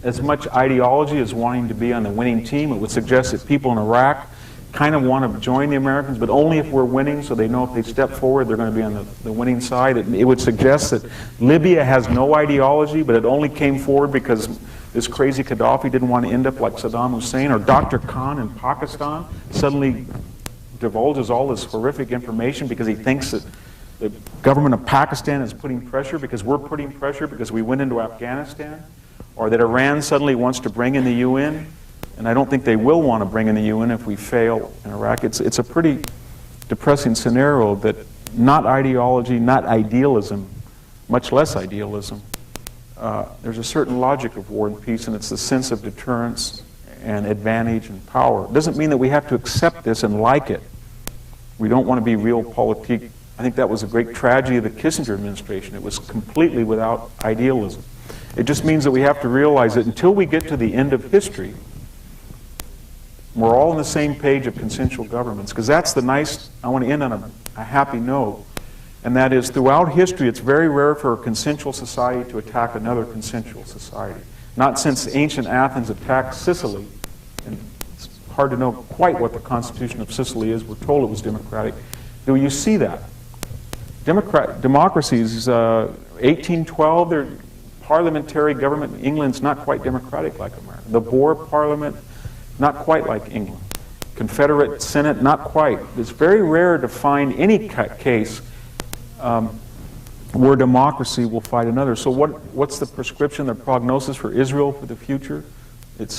as much ideology as wanting to be on the winning team. It would suggest that people in Iraq kind of want to join the Americans, but only if we're winning, so they know if they step forward, they're going to be on the winning side. It would suggest that Libya has no ideology, but it only came forward because this crazy Gaddafi didn't want to end up like Saddam Hussein, or Dr. Khan in Pakistan suddenly divulges all this horrific information because he thinks that the government of Pakistan is putting pressure because we're putting pressure because we went into Afghanistan, or that Iran suddenly wants to bring in the UN, and I don't think they will want to bring in the UN if we fail in Iraq. It's a pretty depressing scenario that not ideology, not idealism, much less idealism. There's a certain logic of war and peace, and it's the sense of deterrence and advantage and power. It doesn't mean that we have to accept this and like it. We don't want to be realpolitik. I think that was a great tragedy of the Kissinger administration. It was completely without idealism. It just means that we have to realize that until we get to the end of history, we're all on the same page of consensual governments, because that's the nice, I want to end on a happy note, and that is throughout history it's very rare for a consensual society to attack another consensual society. Not since ancient Athens attacked Sicily, and it's hard to know quite what the constitution of Sicily is. We're told it was democratic. Do you see that? Democracies, 1812, they're parliamentary government in England's not quite democratic like America. The Boer Parliament, not quite like England. Confederate Senate, not quite. It's very rare to find any case where democracy will fight another. So what's the prescription, the prognosis for Israel for the future?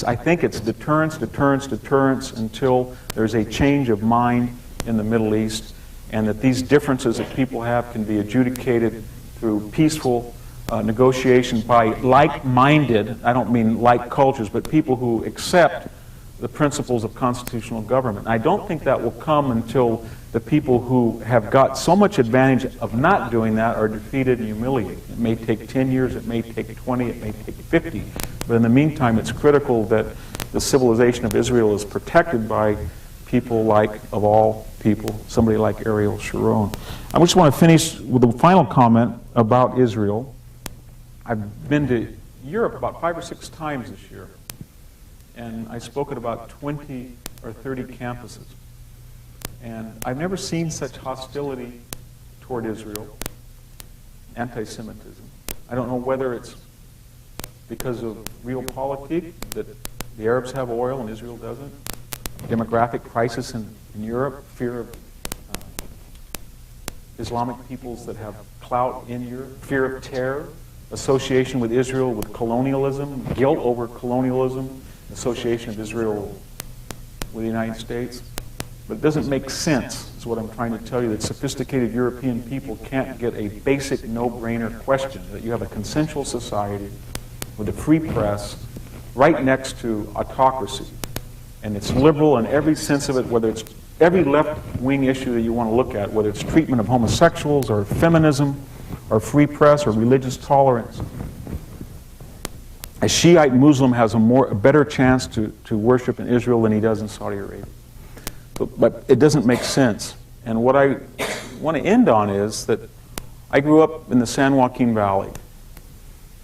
I think it's deterrence, deterrence, deterrence until there's a change of mind in the Middle East, and that these differences that people have can be adjudicated through peaceful negotiation by like-minded, I don't mean like cultures, but people who accept the principles of constitutional government. I don't think that will come until the people who have got so much advantage of not doing that are defeated and humiliated. It may take 10 years, it may take 20, it may take 50, but in the meantime it's critical that the civilization of Israel is protected by people like, of all people, somebody like Ariel Sharon. I just want to finish with a final comment about Israel. I've been to Europe about 5 or 6 times this year, and I spoke at about 20 or 30 campuses. And I've never seen such hostility toward Israel, anti-Semitism. I don't know whether it's because of realpolitik, that the Arabs have oil and Israel doesn't, demographic crisis in Europe, fear of Islamic peoples that have clout in Europe, fear of terror. association with Israel with colonialism, guilt over colonialism, association of Israel with the United States. But it doesn't make sense, is what I'm trying to tell you, that sophisticated European people can't get a basic no-brainer question, that you have a consensual society with a free press right next to autocracy. And it's liberal in every sense of it, whether it's every left-wing issue that you want to look at, whether it's treatment of homosexuals or feminism or free press or religious tolerance. A Shiite Muslim has a better chance to worship in Israel than he does in Saudi Arabia. But it doesn't make sense. And what I want to end on is that I grew up in the San Joaquin Valley,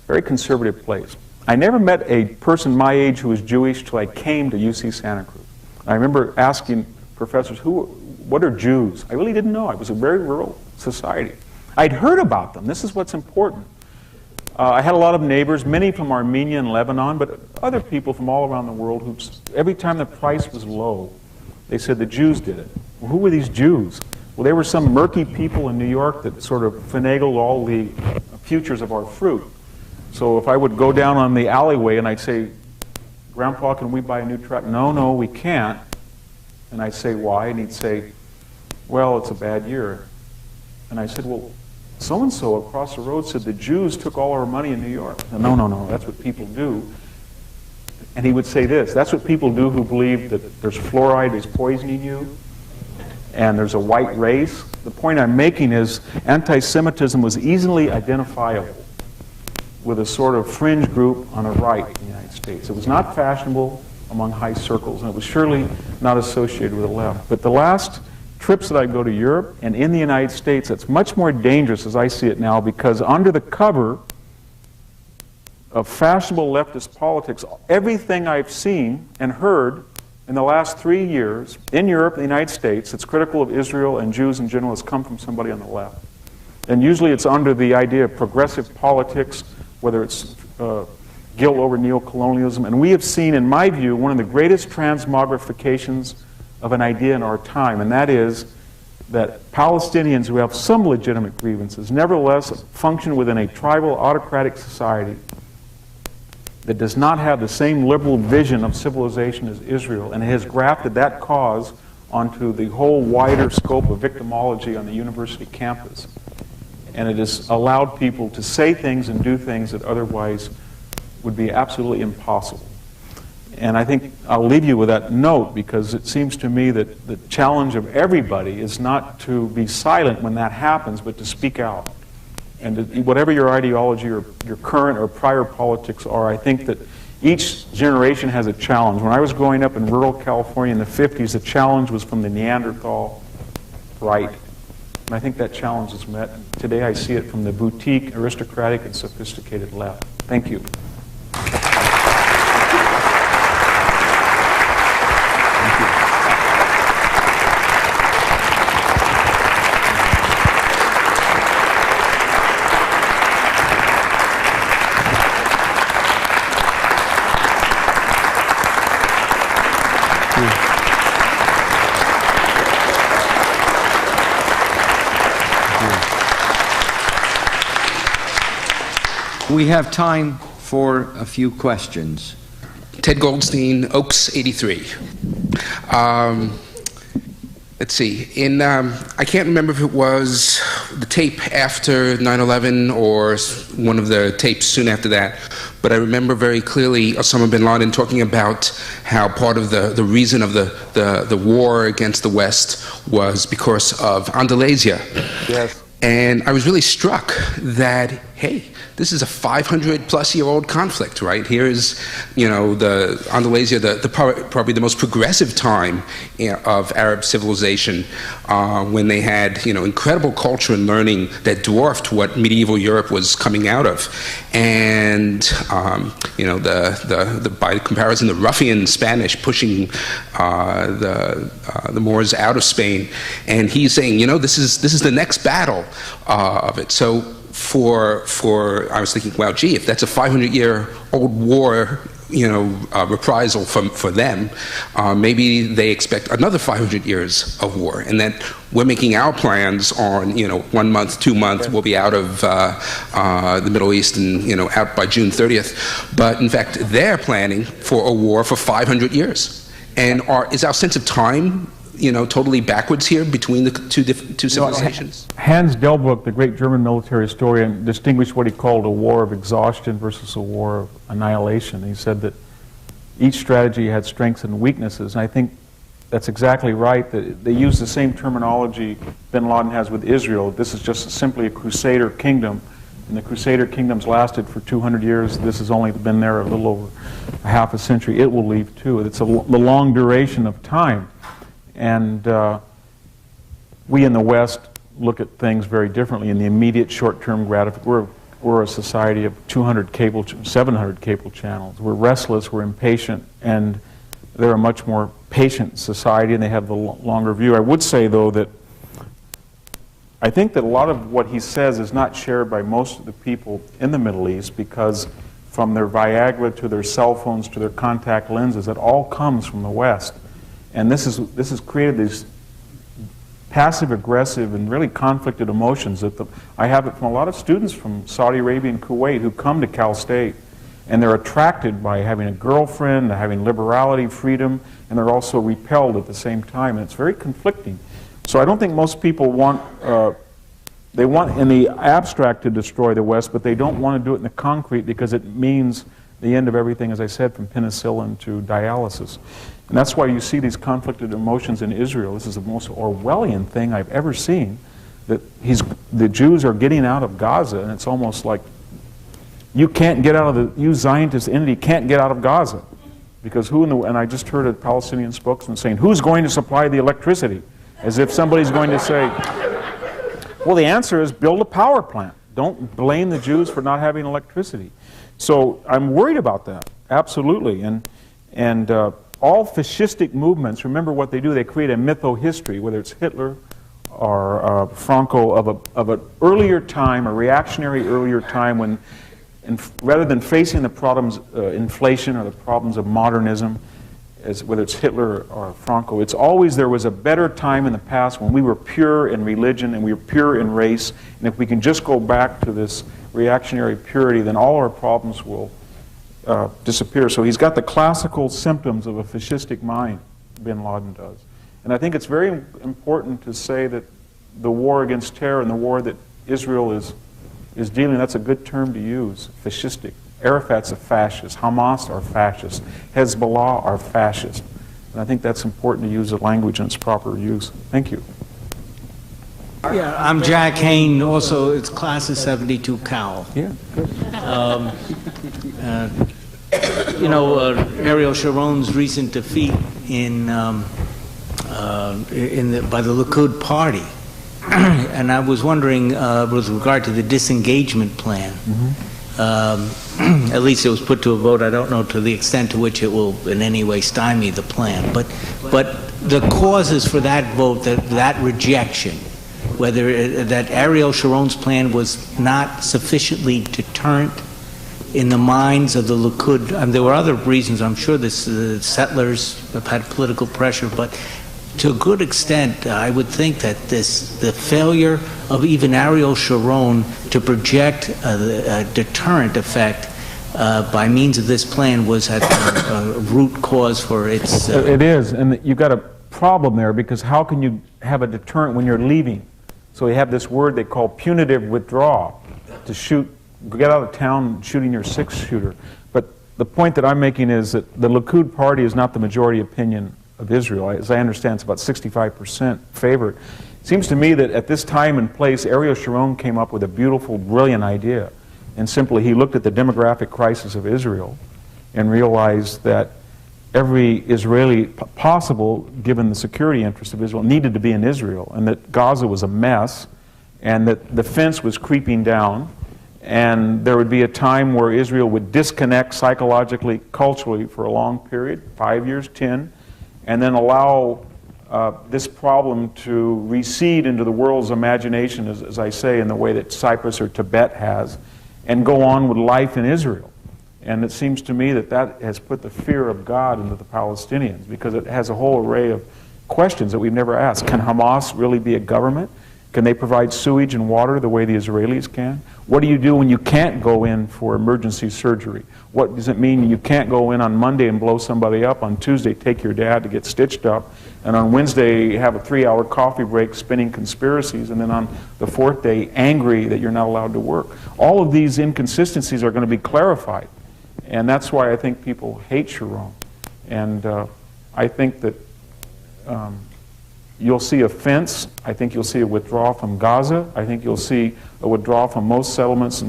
very conservative place. I never met a person my age who was Jewish till I came to UC Santa Cruz. I remember asking professors, what are Jews? I really didn't know. It was a very rural society. I'd heard about them. This is what's important. I had a lot of neighbors, many from Armenia and Lebanon, but other people from all around the world who, every time the price was low, they said the Jews did it. Well, who were these Jews? Well, they were some murky people in New York that sort of finagled all the futures of our fruit. So if I would go down on the alleyway and I'd say, Grandpa, can we buy a new truck? No, we can't. And I'd say, why? And he'd say, well, it's a bad year. And I said, well, so-and-so across the road said the Jews took all our money in New York. Said, no, that's what people do. And he would say this, that's what people do who believe that there's fluoride is poisoning you, and there's a white race. The point I'm making is anti-Semitism was easily identifiable with a sort of fringe group on the right in the United States. It was not fashionable among high circles, and it was surely not associated with the left. But the last trips that I go to Europe and in the United States, it's much more dangerous as I see it now, because under the cover of fashionable leftist politics, everything I've seen and heard in the last 3 years in Europe and the United States that's critical of Israel and Jews in general has come from somebody on the left. And usually it's under the idea of progressive politics, whether it's guilt over neocolonialism. And we have seen, in my view, one of the greatest transmogrifications of an idea in our time, and that is that Palestinians who have some legitimate grievances nevertheless function within a tribal autocratic society that does not have the same liberal vision of civilization as Israel, and has grafted that cause onto the whole wider scope of victimology on the university campus. And it has allowed people to say things and do things that otherwise would be absolutely impossible. And I think I'll leave you with that note, because it seems to me that the challenge of everybody is not to be silent when that happens, but to speak out. And whatever your ideology or your current or prior politics are, I think that each generation has a challenge. When I was growing up in rural California in the 50s, the challenge was from the Neanderthal right. And I think that challenge is met. Today I see it from the boutique, aristocratic, and sophisticated left. Thank you. We have time for a few questions. Ted Goldstein, Oaks 83. Let's see. I can't remember if it was the tape after 9/11 or one of the tapes soon after that, but I remember very clearly Osama bin Laden talking about how part of the reason of the war against the West was because of Andalusia. Yes. And I was really struck that, hey, this is a 500-plus-year-old conflict, right? Here is, the Andalusia, probably the most progressive time of Arab civilization, when they had, incredible culture and learning that dwarfed what medieval Europe was coming out of, and by comparison, the ruffian Spanish pushing the Moors out of Spain, and he's saying, this is the next battle of it. So. I was thinking, wow, gee, if that's a 500-year-old war reprisal for them, maybe they expect another 500 years of war, and that we're making our plans on 1 month, 2 months, we'll be out of the Middle East and out by June 30th. But in fact, they're planning for a war for 500 years. And is our sense of time totally backwards here between the two civilizations? Hans Delbrück, the great German military historian, distinguished what he called a war of exhaustion versus a war of annihilation. He said that each strategy had strengths and weaknesses, and I think that's exactly right. They use the same terminology bin Laden has with Israel. This is just simply a crusader kingdom, and the crusader kingdoms lasted for 200 years. This has only been there a little over a half a century. It will leave too. It's the long duration of time. And we in the West look at things very differently. In the immediate short-term gratification, we're a society of 700 cable channels. We're restless, we're impatient, and they're a much more patient society, and they have the longer view. I would say, though, that I think that a lot of what he says is not shared by most of the people in the Middle East, because from their Viagra to their cell phones to their contact lenses, it all comes from the West. And this has created these passive-aggressive and really conflicted emotions. I have it from a lot of students from Saudi Arabia and Kuwait who come to Cal State, and they're attracted by having a girlfriend, having liberality, freedom, and they're also repelled at the same time, and it's very conflicting. So I don't think most people want, they want in the abstract to destroy the West, but they don't want to do it in the concrete because it means the end of everything, as I said, from penicillin to dialysis. And that's why you see these conflicted emotions in Israel. This is the most Orwellian thing I've ever seen, that the Jews are getting out of Gaza, and it's almost like you can't get out of you Zionist entity can't get out of Gaza. Because and I just heard a Palestinian spokesman saying, who's going to supply the electricity? As if somebody's going to say, well, the answer is build a power plant. Don't blame the Jews for not having electricity. So I'm worried about that, absolutely. And all fascistic movements, remember what they do, they create a mytho-history, whether it's Hitler or Franco, of an earlier time, a reactionary earlier time when, rather than facing the problems, inflation or the problems of modernism, whether it's Hitler or Franco, it's always there was a better time in the past when we were pure in religion and we were pure in race, and if we can just go back to this reactionary purity, then all our problems will disappear. So he's got the classical symptoms of a fascistic mind, bin Laden does. And I think it's very important to say that the war against terror and the war that Israel is dealing, that's a good term to use, fascistic. Arafat's a fascist, Hamas are fascist, Hezbollah are fascist. And I think that's important to use the language in its proper use. Thank you. Yeah, I'm Jack Hain, also it's class of 72 Cal. Yeah, good. Ariel Sharon's recent defeat by the Likud party, and I was wondering with regard to the disengagement plan. At least it was put to a vote. I don't know to the extent to which it will in any way stymie the plan, but the causes for that vote, that rejection, whether that Ariel Sharon's plan was not sufficiently deterrent in the minds of the Likud. There were other reasons, I'm sure. The settlers have had political pressure, but to a good extent, I would think that the failure of even Ariel Sharon to project a deterrent effect by means of this plan was at a root cause for its... It is, and you've got a problem there, because how can you have a deterrent when you're leaving? So we have this word they call punitive withdrawal, to get out of town shooting your six-shooter. But the point that I'm making is that the Likud party is not the majority opinion of Israel. As I understand, it's about 65% favor. It seems to me that at this time and place, Ariel Sharon came up with a beautiful, brilliant idea. And simply, he looked at the demographic crisis of Israel and realized that every Israeli possible, given the security interests of Israel, needed to be in Israel, and that Gaza was a mess, and that the fence was creeping down, and there would be a time where Israel would disconnect psychologically, culturally for a long period, 5 years, 10, and then allow this problem to recede into the world's imagination, as I say, in the way that Cyprus or Tibet has, and go on with life in Israel. And it seems to me that that has put the fear of God into the Palestinians, because it has a whole array of questions that we've never asked. Can Hamas really be a government? Can they provide sewage and water the way the Israelis can? What do you do when you can't go in for emergency surgery? What does it mean you can't go in on Monday and blow somebody up, on Tuesday take your dad to get stitched up, and on Wednesday have a 3-hour coffee break spinning conspiracies, and then on the 4th day angry that you're not allowed to work? All of these inconsistencies are going to be clarified, and that's why I think people hate Sharon. And I think that you'll see a fence. I think you'll see a withdrawal from Gaza. I think you'll see a withdrawal from most settlements,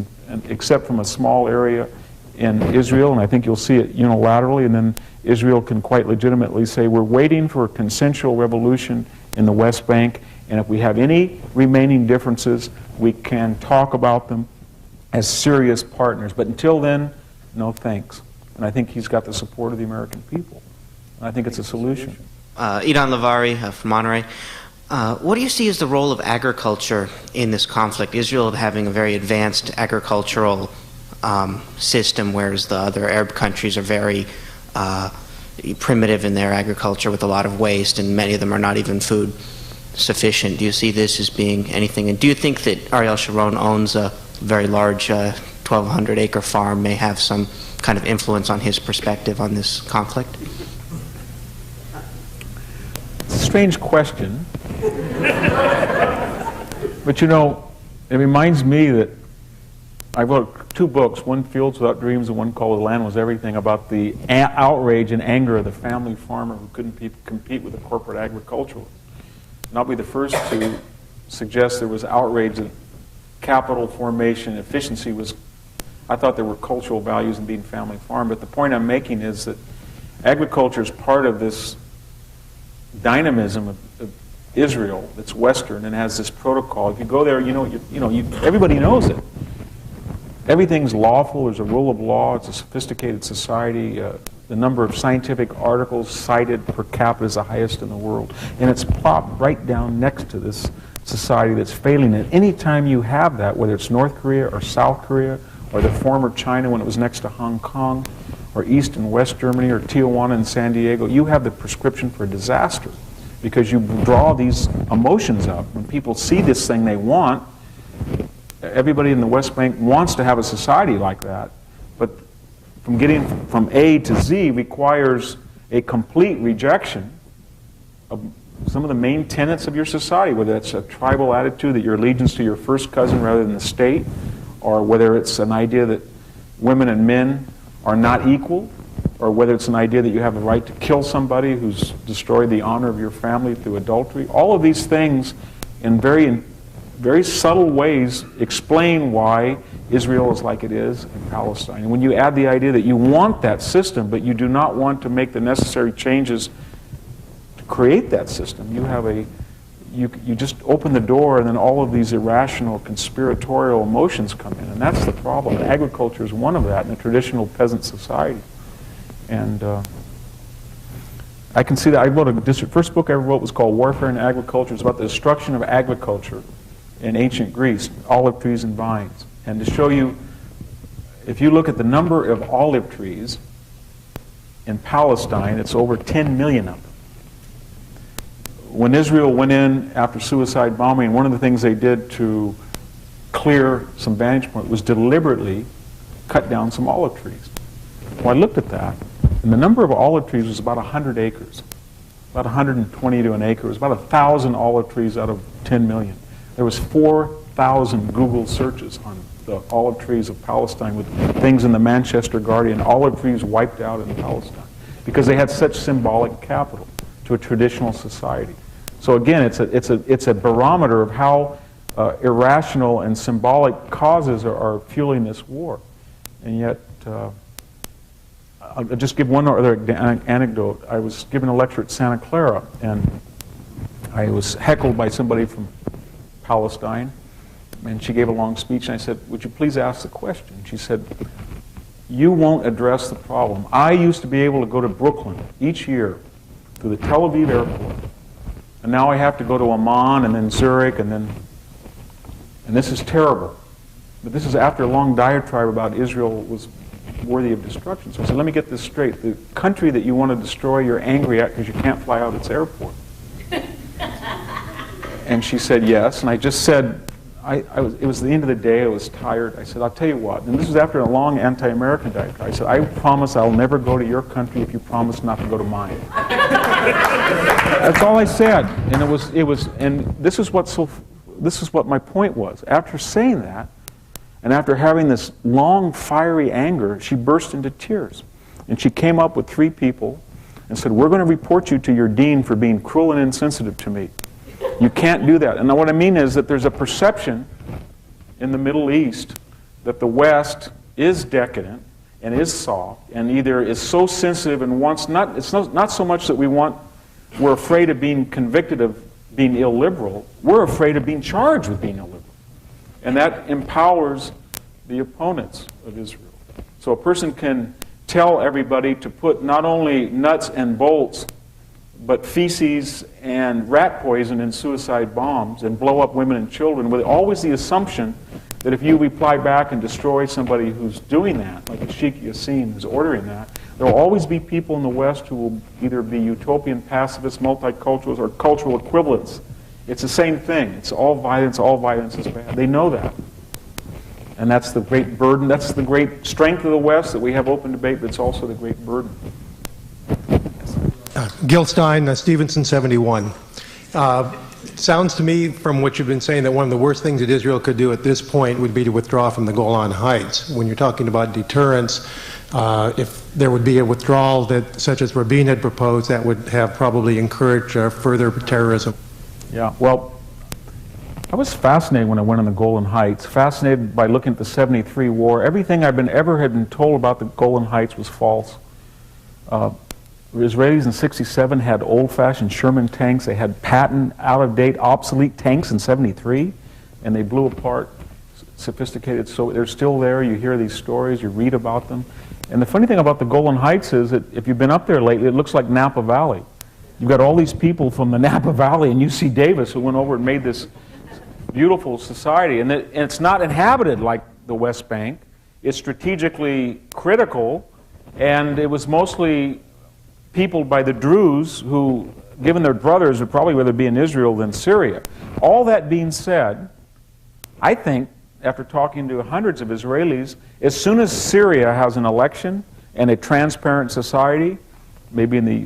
except from a small area in Israel, and I think you'll see it unilaterally, and then Israel can quite legitimately say, we're waiting for a consensual revolution in the West Bank, and if we have any remaining differences, we can talk about them as serious partners. But until then, no thanks. And I think he's got the support of the American people. And I think it's a solution. Idan Lavari from Monterey. What do you see as the role of agriculture in this conflict? Israel having a very advanced agricultural system, whereas the other Arab countries are very primitive in their agriculture with a lot of waste, and many of them are not even food sufficient. Do you see this as being anything? And do you think that Ariel Sharon owns a very large 1,200-acre farm, may have some kind of influence on his perspective on this conflict? It's a strange question. But you know, it reminds me that I wrote 2 books, one Fields Without Dreams and one called The Land Was Everything, about the outrage and anger of the family farmer who couldn't compete with the corporate agriculturalist. And I'll be the first to suggest there was outrage that capital formation efficiency was, I thought there were cultural values in being family farm, but the point I'm making is that agriculture is part of this dynamism of Israel that's Western and has this protocol. If you go there, everybody knows it. Everything's lawful. There's a rule of law. It's a sophisticated society. The number of scientific articles cited per capita is the highest in the world. And it's plopped right down next to this society that's failing. And any time you have that, whether it's North Korea or South Korea or the former China when it was next to Hong Kong, or East and West Germany, or Tijuana and San Diego, you have the prescription for disaster, because you draw these emotions up. When people see this thing they want, everybody in the West Bank wants to have a society like that, but from getting from A to Z requires a complete rejection of some of the main tenets of your society, whether it's a tribal attitude that your allegiance to your first cousin rather than the state, or whether it's an idea that women and men are not equal, or whether it's an idea that you have a right to kill somebody who's destroyed the honor of your family through adultery. All of these things, in very subtle ways, explain why Israel is like it is in Palestine. And when you add the idea that you want that system, but you do not want to make the necessary changes to create that system, you just open the door, and then all of these irrational, conspiratorial emotions come in, and that's the problem. And agriculture is one of that in a traditional peasant society. And I can see that. I wrote first book I ever wrote was called Warfare in Agriculture. It's about the destruction of agriculture in ancient Greece, olive trees and vines. And to show you, if you look at the number of olive trees in Palestine, it's over 10 million of them. When Israel went in after suicide bombing, one of the things they did to clear some vantage point was deliberately cut down some olive trees. Well, I looked at that, and the number of olive trees was about 100 acres, about 120 to an acre. It was about 1,000 olive trees out of 10 million. There was 4,000 Google searches on the olive trees of Palestine with things in the Manchester Guardian, olive trees wiped out in Palestine, because they had such symbolic capital to a traditional society. So again, it's a barometer of how irrational and symbolic causes are fueling this war. And yet, I'll just give one other anecdote. I was giving a lecture at Santa Clara, and I was heckled by somebody from Palestine, and she gave a long speech, and I said, would you please ask the question? She said, you won't address the problem. I used to be able to go to Brooklyn each year through the Tel Aviv airport, and now I have to go to Amman and then Zurich, and this is terrible. But this is after a long diatribe about Israel was worthy of destruction. So I said, let me get this straight. The country that you want to destroy, you're angry at because you can't fly out its airport. And she said yes, and I just said, it was the end of the day, I was tired. I said, I'll tell you what, and this was after a long anti-American diatribe. I said, I promise I'll never go to your country if you promise not to go to mine. That's all I said. And this is what my point was. After saying that, and after having this long, fiery anger, she burst into tears. And she came up with 3 people and said, we're going to report you to your dean for being cruel and insensitive to me. You can't do that. And what I mean is that there's a perception in the Middle East that the West is decadent and is soft and either is so sensitive and wants it's not so much that we're afraid of being convicted of being illiberal, we're afraid of being charged with being illiberal. And that empowers the opponents of Israel. So a person can tell everybody to put not only nuts and bolts, but feces and rat poison in suicide bombs and blow up women and children, with always the assumption that if you reply back and destroy somebody who's doing that, like Sheikh Yassin who's ordering that, there will always be people in the West who will either be utopian pacifists, multiculturalists, or cultural equivalents. It's the same thing. It's all violence is bad. They know that. And that's the great burden. That's the great strength of the West, that we have open debate, but it's also the great burden. Gil Stein, Stevenson 71. Sounds to me from what you've been saying that one of the worst things that Israel could do at this point would be to withdraw from the Golan Heights. When you're talking about deterrence, if there would be a withdrawal that, such as Rabin had proposed, that would have probably encouraged further terrorism. Yeah, well, I was fascinated when I went on the Golan Heights, fascinated by looking at the 73 war. Everything ever had been told about the Golan Heights was false. The Israelis in '67 had old-fashioned Sherman tanks. They had patent, out-of-date, obsolete tanks in '73, and they blew apart sophisticated. So they're still there. You hear these stories. You read about them. And the funny thing about the Golan Heights is that if you've been up there lately, it looks like Napa Valley. You've got all these people from the Napa Valley and UC Davis who went over and made this beautiful society. And it's not inhabited like the West Bank. It's strategically critical, and it was mostly peopled by the Druze who, given their brothers, would probably rather be in Israel than Syria. All that being said, I think, after talking to hundreds of Israelis, as soon as Syria has an election and a transparent society, maybe in the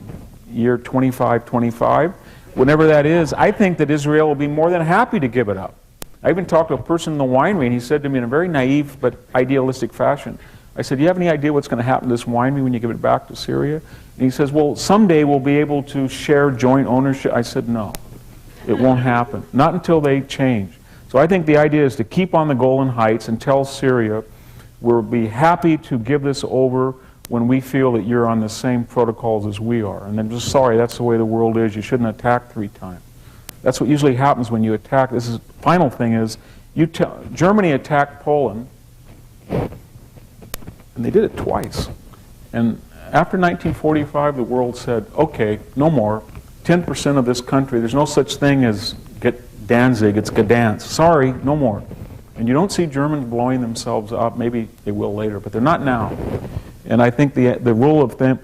year 2525, whenever that is, I think that Israel will be more than happy to give it up. I even talked to a person in the winery, and he said to me in a very naive but idealistic fashion, I said, do you have any idea what's going to happen to this winery when you give it back to Syria? And he says, well, someday we'll be able to share joint ownership. I said, no, it won't happen. Not until they change. So I think the idea is to keep on the Golan Heights and tell Syria, we'll be happy to give this over when we feel that you're on the same protocols as we are. And I'm just sorry, that's the way the world is. You shouldn't attack 3 times. That's what usually happens when you attack. This is the final thing is, Germany attacked Poland, and they did it twice. And after 1945, the world said, okay, no more. 10% of this country, there's no such thing as Danzig, it's Gdansk. Sorry, no more. And you don't see Germans blowing themselves up. Maybe they will later, but they're not now. And I think the rule of thing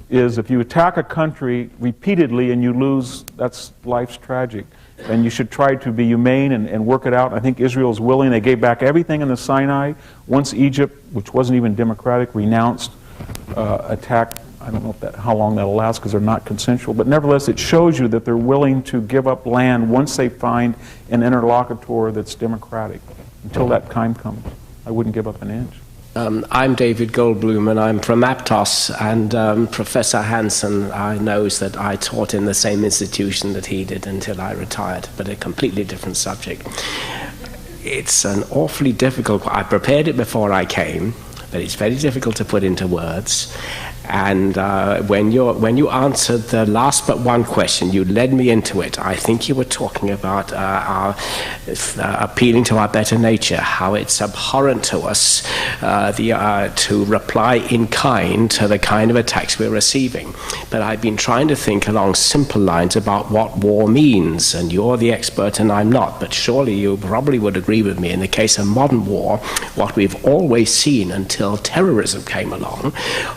is if you attack a country repeatedly and you lose, life's tragic. And you should try to be humane and work it out. I think Israel's willing. They gave back everything in the Sinai. Once Egypt, which wasn't even democratic, renounced attack. I don't know how long that'll last because they're not consensual. But nevertheless, it shows you that they're willing to give up land once they find an interlocutor that's democratic. Until that time comes, I wouldn't give up an inch. I'm David Goldblum, and I'm from Aptos, and Professor Hanson knows that I taught in the same institution that he did until I retired, but a completely different subject. It's an awfully difficult, I prepared it before I came, but it's very difficult to put into words, And when you answered the last but one question, you led me into it. I think you were talking about our appealing to our better nature, how it's abhorrent to us to reply in kind to the kind of attacks we're receiving. But I've been trying to think along simple lines about what war means, and you're the expert and I'm not, but surely you probably would agree with me. In the case of modern war, what we've always seen until terrorism came along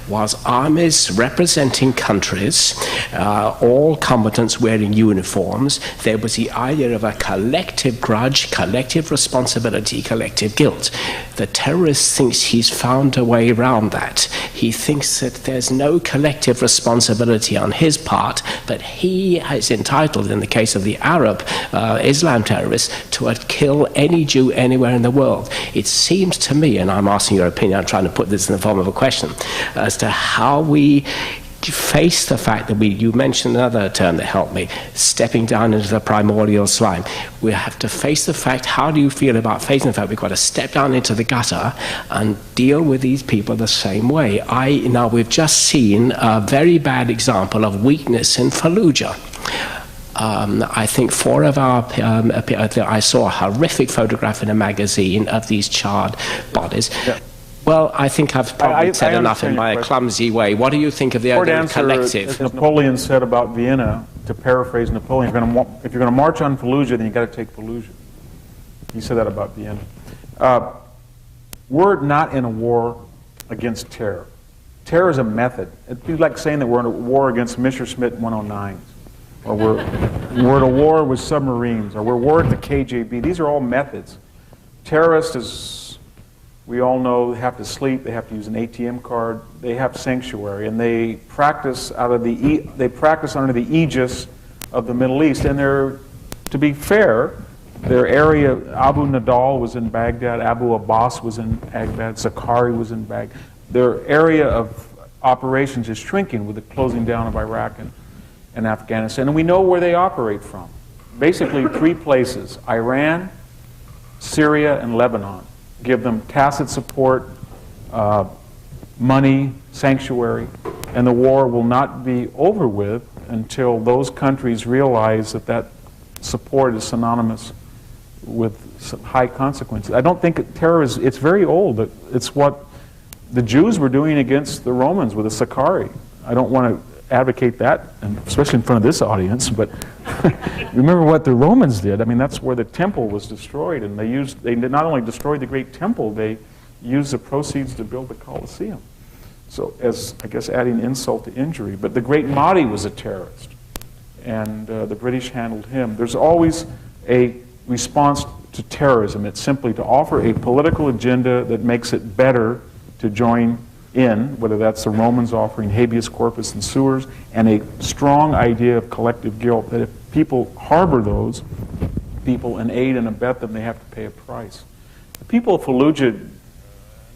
was armies representing countries, all combatants wearing uniforms. There was the idea of a collective grudge, collective responsibility, collective guilt. The terrorist thinks he's found a way around that. He thinks that there's no collective responsibility on his part, but he is entitled, in the case of the Arab Islam terrorists, to kill any Jew anywhere in the world. It seems to me, and I'm asking your opinion, I'm trying to put this in the form of a question, as to how we face the fact that you mentioned another term that helped me, stepping down into the primordial slime. We have to face the fact. How do you feel about facing the fact we've got to step down into the gutter and deal with these people the same way? Now we've just seen a very bad example of weakness in Fallujah. I think four of our, I saw a horrific photograph in a magazine of these charred bodies. Yeah. Well, I think I've probably said enough in my clumsy way. What do you think of the collective? As Napoleon said about Vienna, to paraphrase Napoleon, if you're going to march on Fallujah, then you've got to take Fallujah. He said that about Vienna. We're not in a war against terror. Terror is a method. It'd be like saying that we're in a war against Messerschmitt 109s, or we're at a war with submarines, or we're at war with the KGB. These are all methods. Terrorists, as we all know, they have to sleep, they have to use an ATM card, they have sanctuary, and they practice under the aegis of the Middle East. And to be fair, their area, Abu Nadal was in Baghdad, Abu Abbas was in Baghdad, Zakari was in Baghdad. Their area of operations is shrinking with the closing down of Iraq and Afghanistan. And we know where they operate from. Basically 3 places: Iran, Syria, and Lebanon. Give them tacit support, money, sanctuary, and the war will not be over with until those countries realize that support is synonymous with some high consequences. I don't think terror is, it's very old. It's what the Jews were doing against the Romans with the Sakari. I don't want to advocate that, and especially in front of this audience, but remember what the Romans did. I mean, that's where the temple was destroyed, and they not only destroyed the great temple, they used the proceeds to build the Colosseum. So, as I guess adding insult to injury. But the great Mahdi was a terrorist, and the British handled him. There's always a response to terrorism. It's simply to offer a political agenda that makes it better to join in, whether that's the Romans offering habeas corpus and sewers, and a strong idea of collective guilt, that if people harbor those people and aid and abet them, they have to pay a price. The people of Fallujah,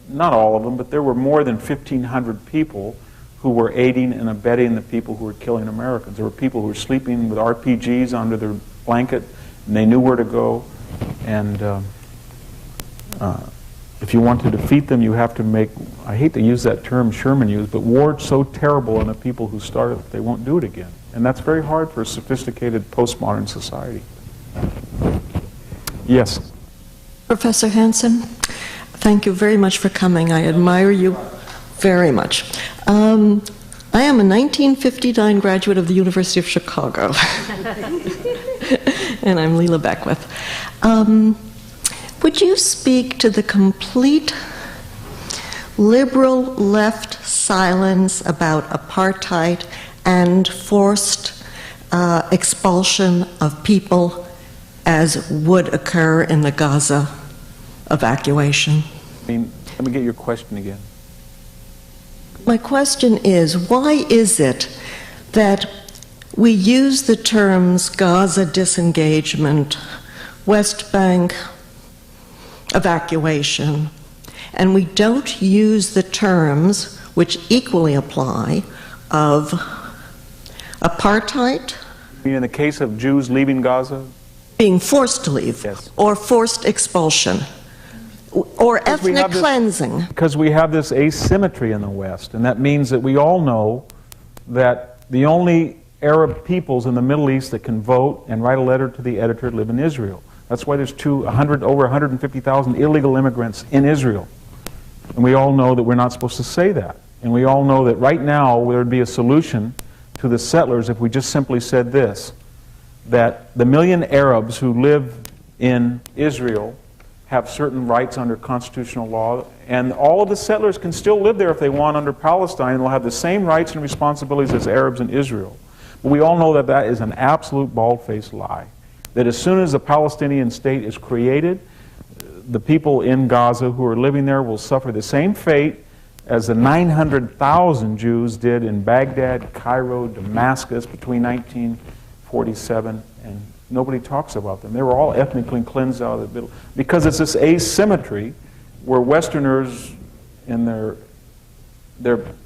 not all of them, but there were more than 1,500 people who were aiding and abetting the people who were killing Americans. There were people who were sleeping with RPGs under their blanket, and they knew where to go. And if you want to defeat them, you have to make, I hate to use that term Sherman used, but war so terrible on the people who started it, they won't do it again. And that's very hard for a sophisticated postmodern society. Yes? Professor Hanson, thank you very much for coming. I admire you very much. I am a 1959 graduate of the University of Chicago. And I'm Leela Beckwith. Would you speak to the complete liberal left silence about apartheid and forced expulsion of people as would occur in the Gaza evacuation? Let me get your question again. My question is, why is it that we use the terms Gaza disengagement, West Bank evacuation, and we don't use the terms which equally apply of apartheid? You mean in the case of Jews leaving Gaza? Being forced to leave, yes. or forced expulsion. Or ethnic cleansing. Because we have this asymmetry in the West, and that means that we all know that the only Arab peoples in the Middle East that can vote and write a letter to the editor live in Israel. That's why there's over 150,000 illegal immigrants in Israel. And we all know that we're not supposed to say that. And we all know that right now there would be a solution to the settlers if we just simply said this, that the million Arabs who live in Israel have certain rights under constitutional law, and all of the settlers can still live there if they want under Palestine, and they'll have the same rights and responsibilities as Arabs in Israel. But we all know that that is an absolute bald-faced lie. That as soon as the Palestinian state is created, the people in Gaza who are living there will suffer the same fate as the 900,000 Jews did in Baghdad, Cairo, Damascus between 1947 and nobody talks about them. They were all ethnically cleansed out of the middle. Because it's this asymmetry where Westerners, in their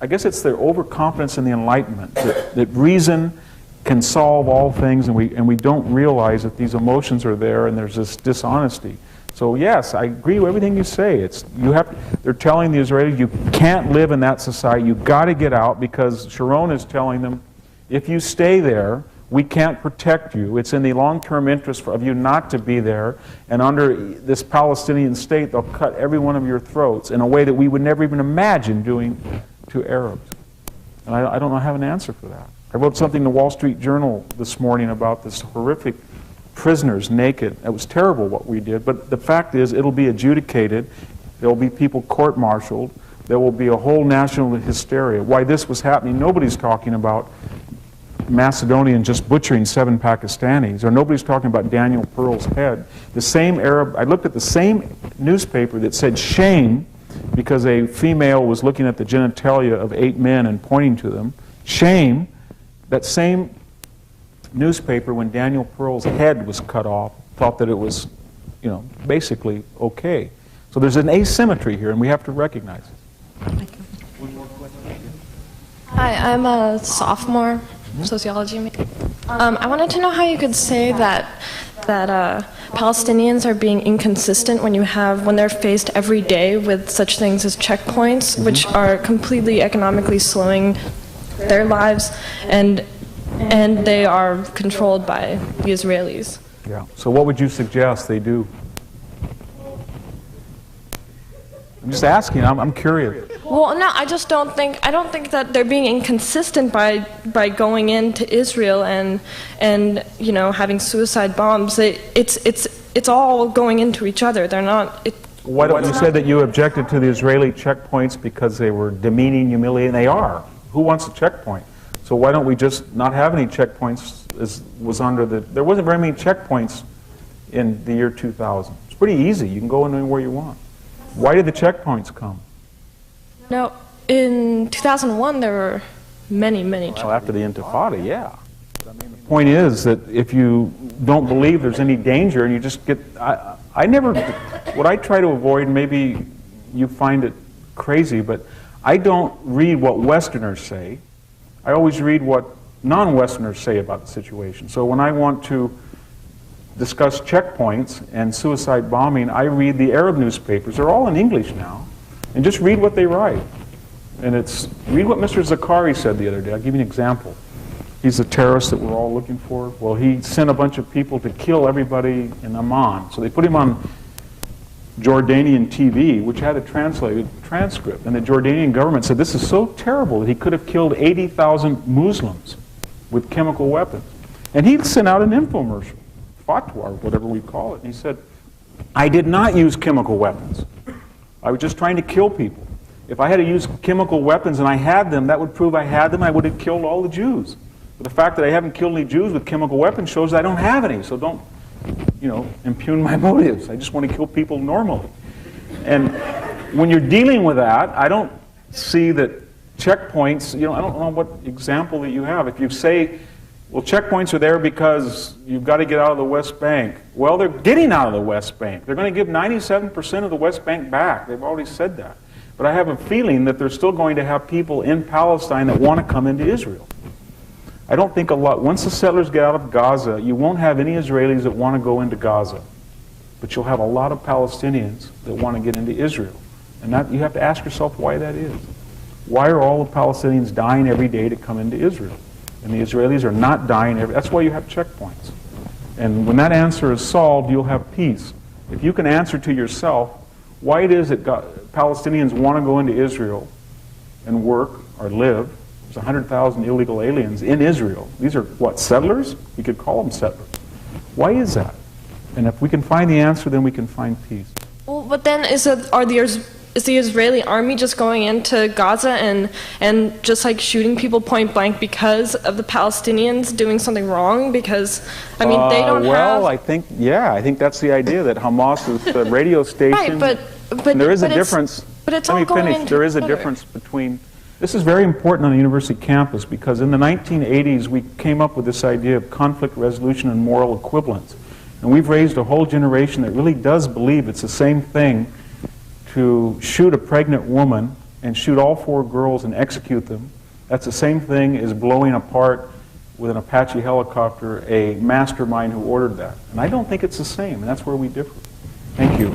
I guess it's their overconfidence in the Enlightenment, that reason can solve all things, and we don't realize that these emotions are there and there's this dishonesty. So yes, I agree with everything you say. They're telling the Israelis, you can't live in that society, you've got to get out, because Sharon is telling them, if you stay there, we can't protect you. It's in the long-term interest of you not to be there. And under this Palestinian state, they'll cut every one of your throats in a way that we would never even imagine doing to Arabs. And I don't have an answer for that. I wrote something in the Wall Street Journal this morning about this horrific prisoners naked. It was terrible what we did. But the fact is, it'll be adjudicated. There will be people court-martialed. There will be a whole national hysteria. Why this was happening, nobody's talking about Macedonian just butchering 7 Pakistanis, or nobody's talking about Daniel Pearl's head. The same Arab, I looked at the same newspaper that said shame because a female was looking at the genitalia of 8 men and pointing to them. Shame. That same newspaper, when Daniel Pearl's head was cut off, thought that it was, basically okay. So there's an asymmetry here, and we have to recognize it. One more question. Hi, I'm a sophomore. Sociology. I wanted to know how you could say that Palestinians are being inconsistent when they're faced every day with such things as checkpoints, which are completely economically slowing their lives, and they are controlled by the Israelis. Yeah. So what would you suggest they do? I'm just asking. I'm curious. Well, no, I don't think that they're being inconsistent by going into Israel and having suicide bombs. It's all going into each other. They're not. Why don't you say that you objected to the Israeli checkpoints because they were demeaning, humiliating? They are. Who wants a checkpoint? So why don't we just not have any checkpoints? There wasn't very many checkpoints in the year 2000. It's pretty easy. You can go anywhere you want. Why did the checkpoints come? No, in 2001 there were many checkpoints. Well, after the Intifada, yeah. The point is that if you don't believe there's any danger and you just get... what I try to avoid, maybe you find it crazy, but I don't read what Westerners say. I always read what non-Westerners say about the situation. So when I want to discuss checkpoints and suicide bombing, I read the Arab newspapers. They're all in English now. And just read what they write. And read what Mr. Zakari said the other day. I'll give you an example. He's a terrorist that we're all looking for. Well, he sent a bunch of people to kill everybody in Amman. So they put him on Jordanian TV, which had a translated transcript. And the Jordanian government said this is so terrible that he could have killed 80,000 Muslims with chemical weapons. And he sent out an infomercial, fatwa, or whatever we call it. And he said, I did not use chemical weapons. I was just trying to kill people. If I had to use chemical weapons and I had them, that would prove I had them. I would have killed all the Jews. But the fact that I haven't killed any Jews with chemical weapons shows that I don't have any. So don't, impugn my motives. I just want to kill people normally. And when you're dealing with that, I don't see that checkpoints, I don't know what example that you have. If you say, well, checkpoints are there because you've got to get out of the West Bank. Well, they're getting out of the West Bank. They're going to give 97% of the West Bank back. They've already said that. But I have a feeling that they're still going to have people in Palestine that want to come into Israel. I don't think once the settlers get out of Gaza, you won't have any Israelis that want to go into Gaza. but you'll have a lot of Palestinians that want to get into Israel. And that, you have to ask yourself why that is. Why are all the Palestinians dying every day to come into Israel? And the Israelis are not dying every... That's why you have checkpoints. And when that answer is solved, you'll have peace. If you can answer to yourself why it is that Palestinians want to go into Israel and work or live. There's 100,000 illegal aliens in Israel. These are, what, settlers? We could call them settlers. Why is that? And if we can find the answer, then we can find peace. Well, but then is the Israeli army just going into Gaza and just like shooting people point blank because of the Palestinians doing something wrong? Because, I mean, they don't have... Well, I think that's the idea, that Hamas is the radio station. Right, but there is a difference. But it's Let all me going finish. into There is a each other. difference between... This is very important on the university campus because in the 1980s we came up with this idea of conflict resolution and moral equivalence. And we've raised a whole generation that really does believe it's the same thing to shoot a pregnant woman and shoot all 4 girls and execute them. That's the same thing as blowing apart with an Apache helicopter a mastermind who ordered that. And I don't think it's the same, and that's where we differ. Thank you.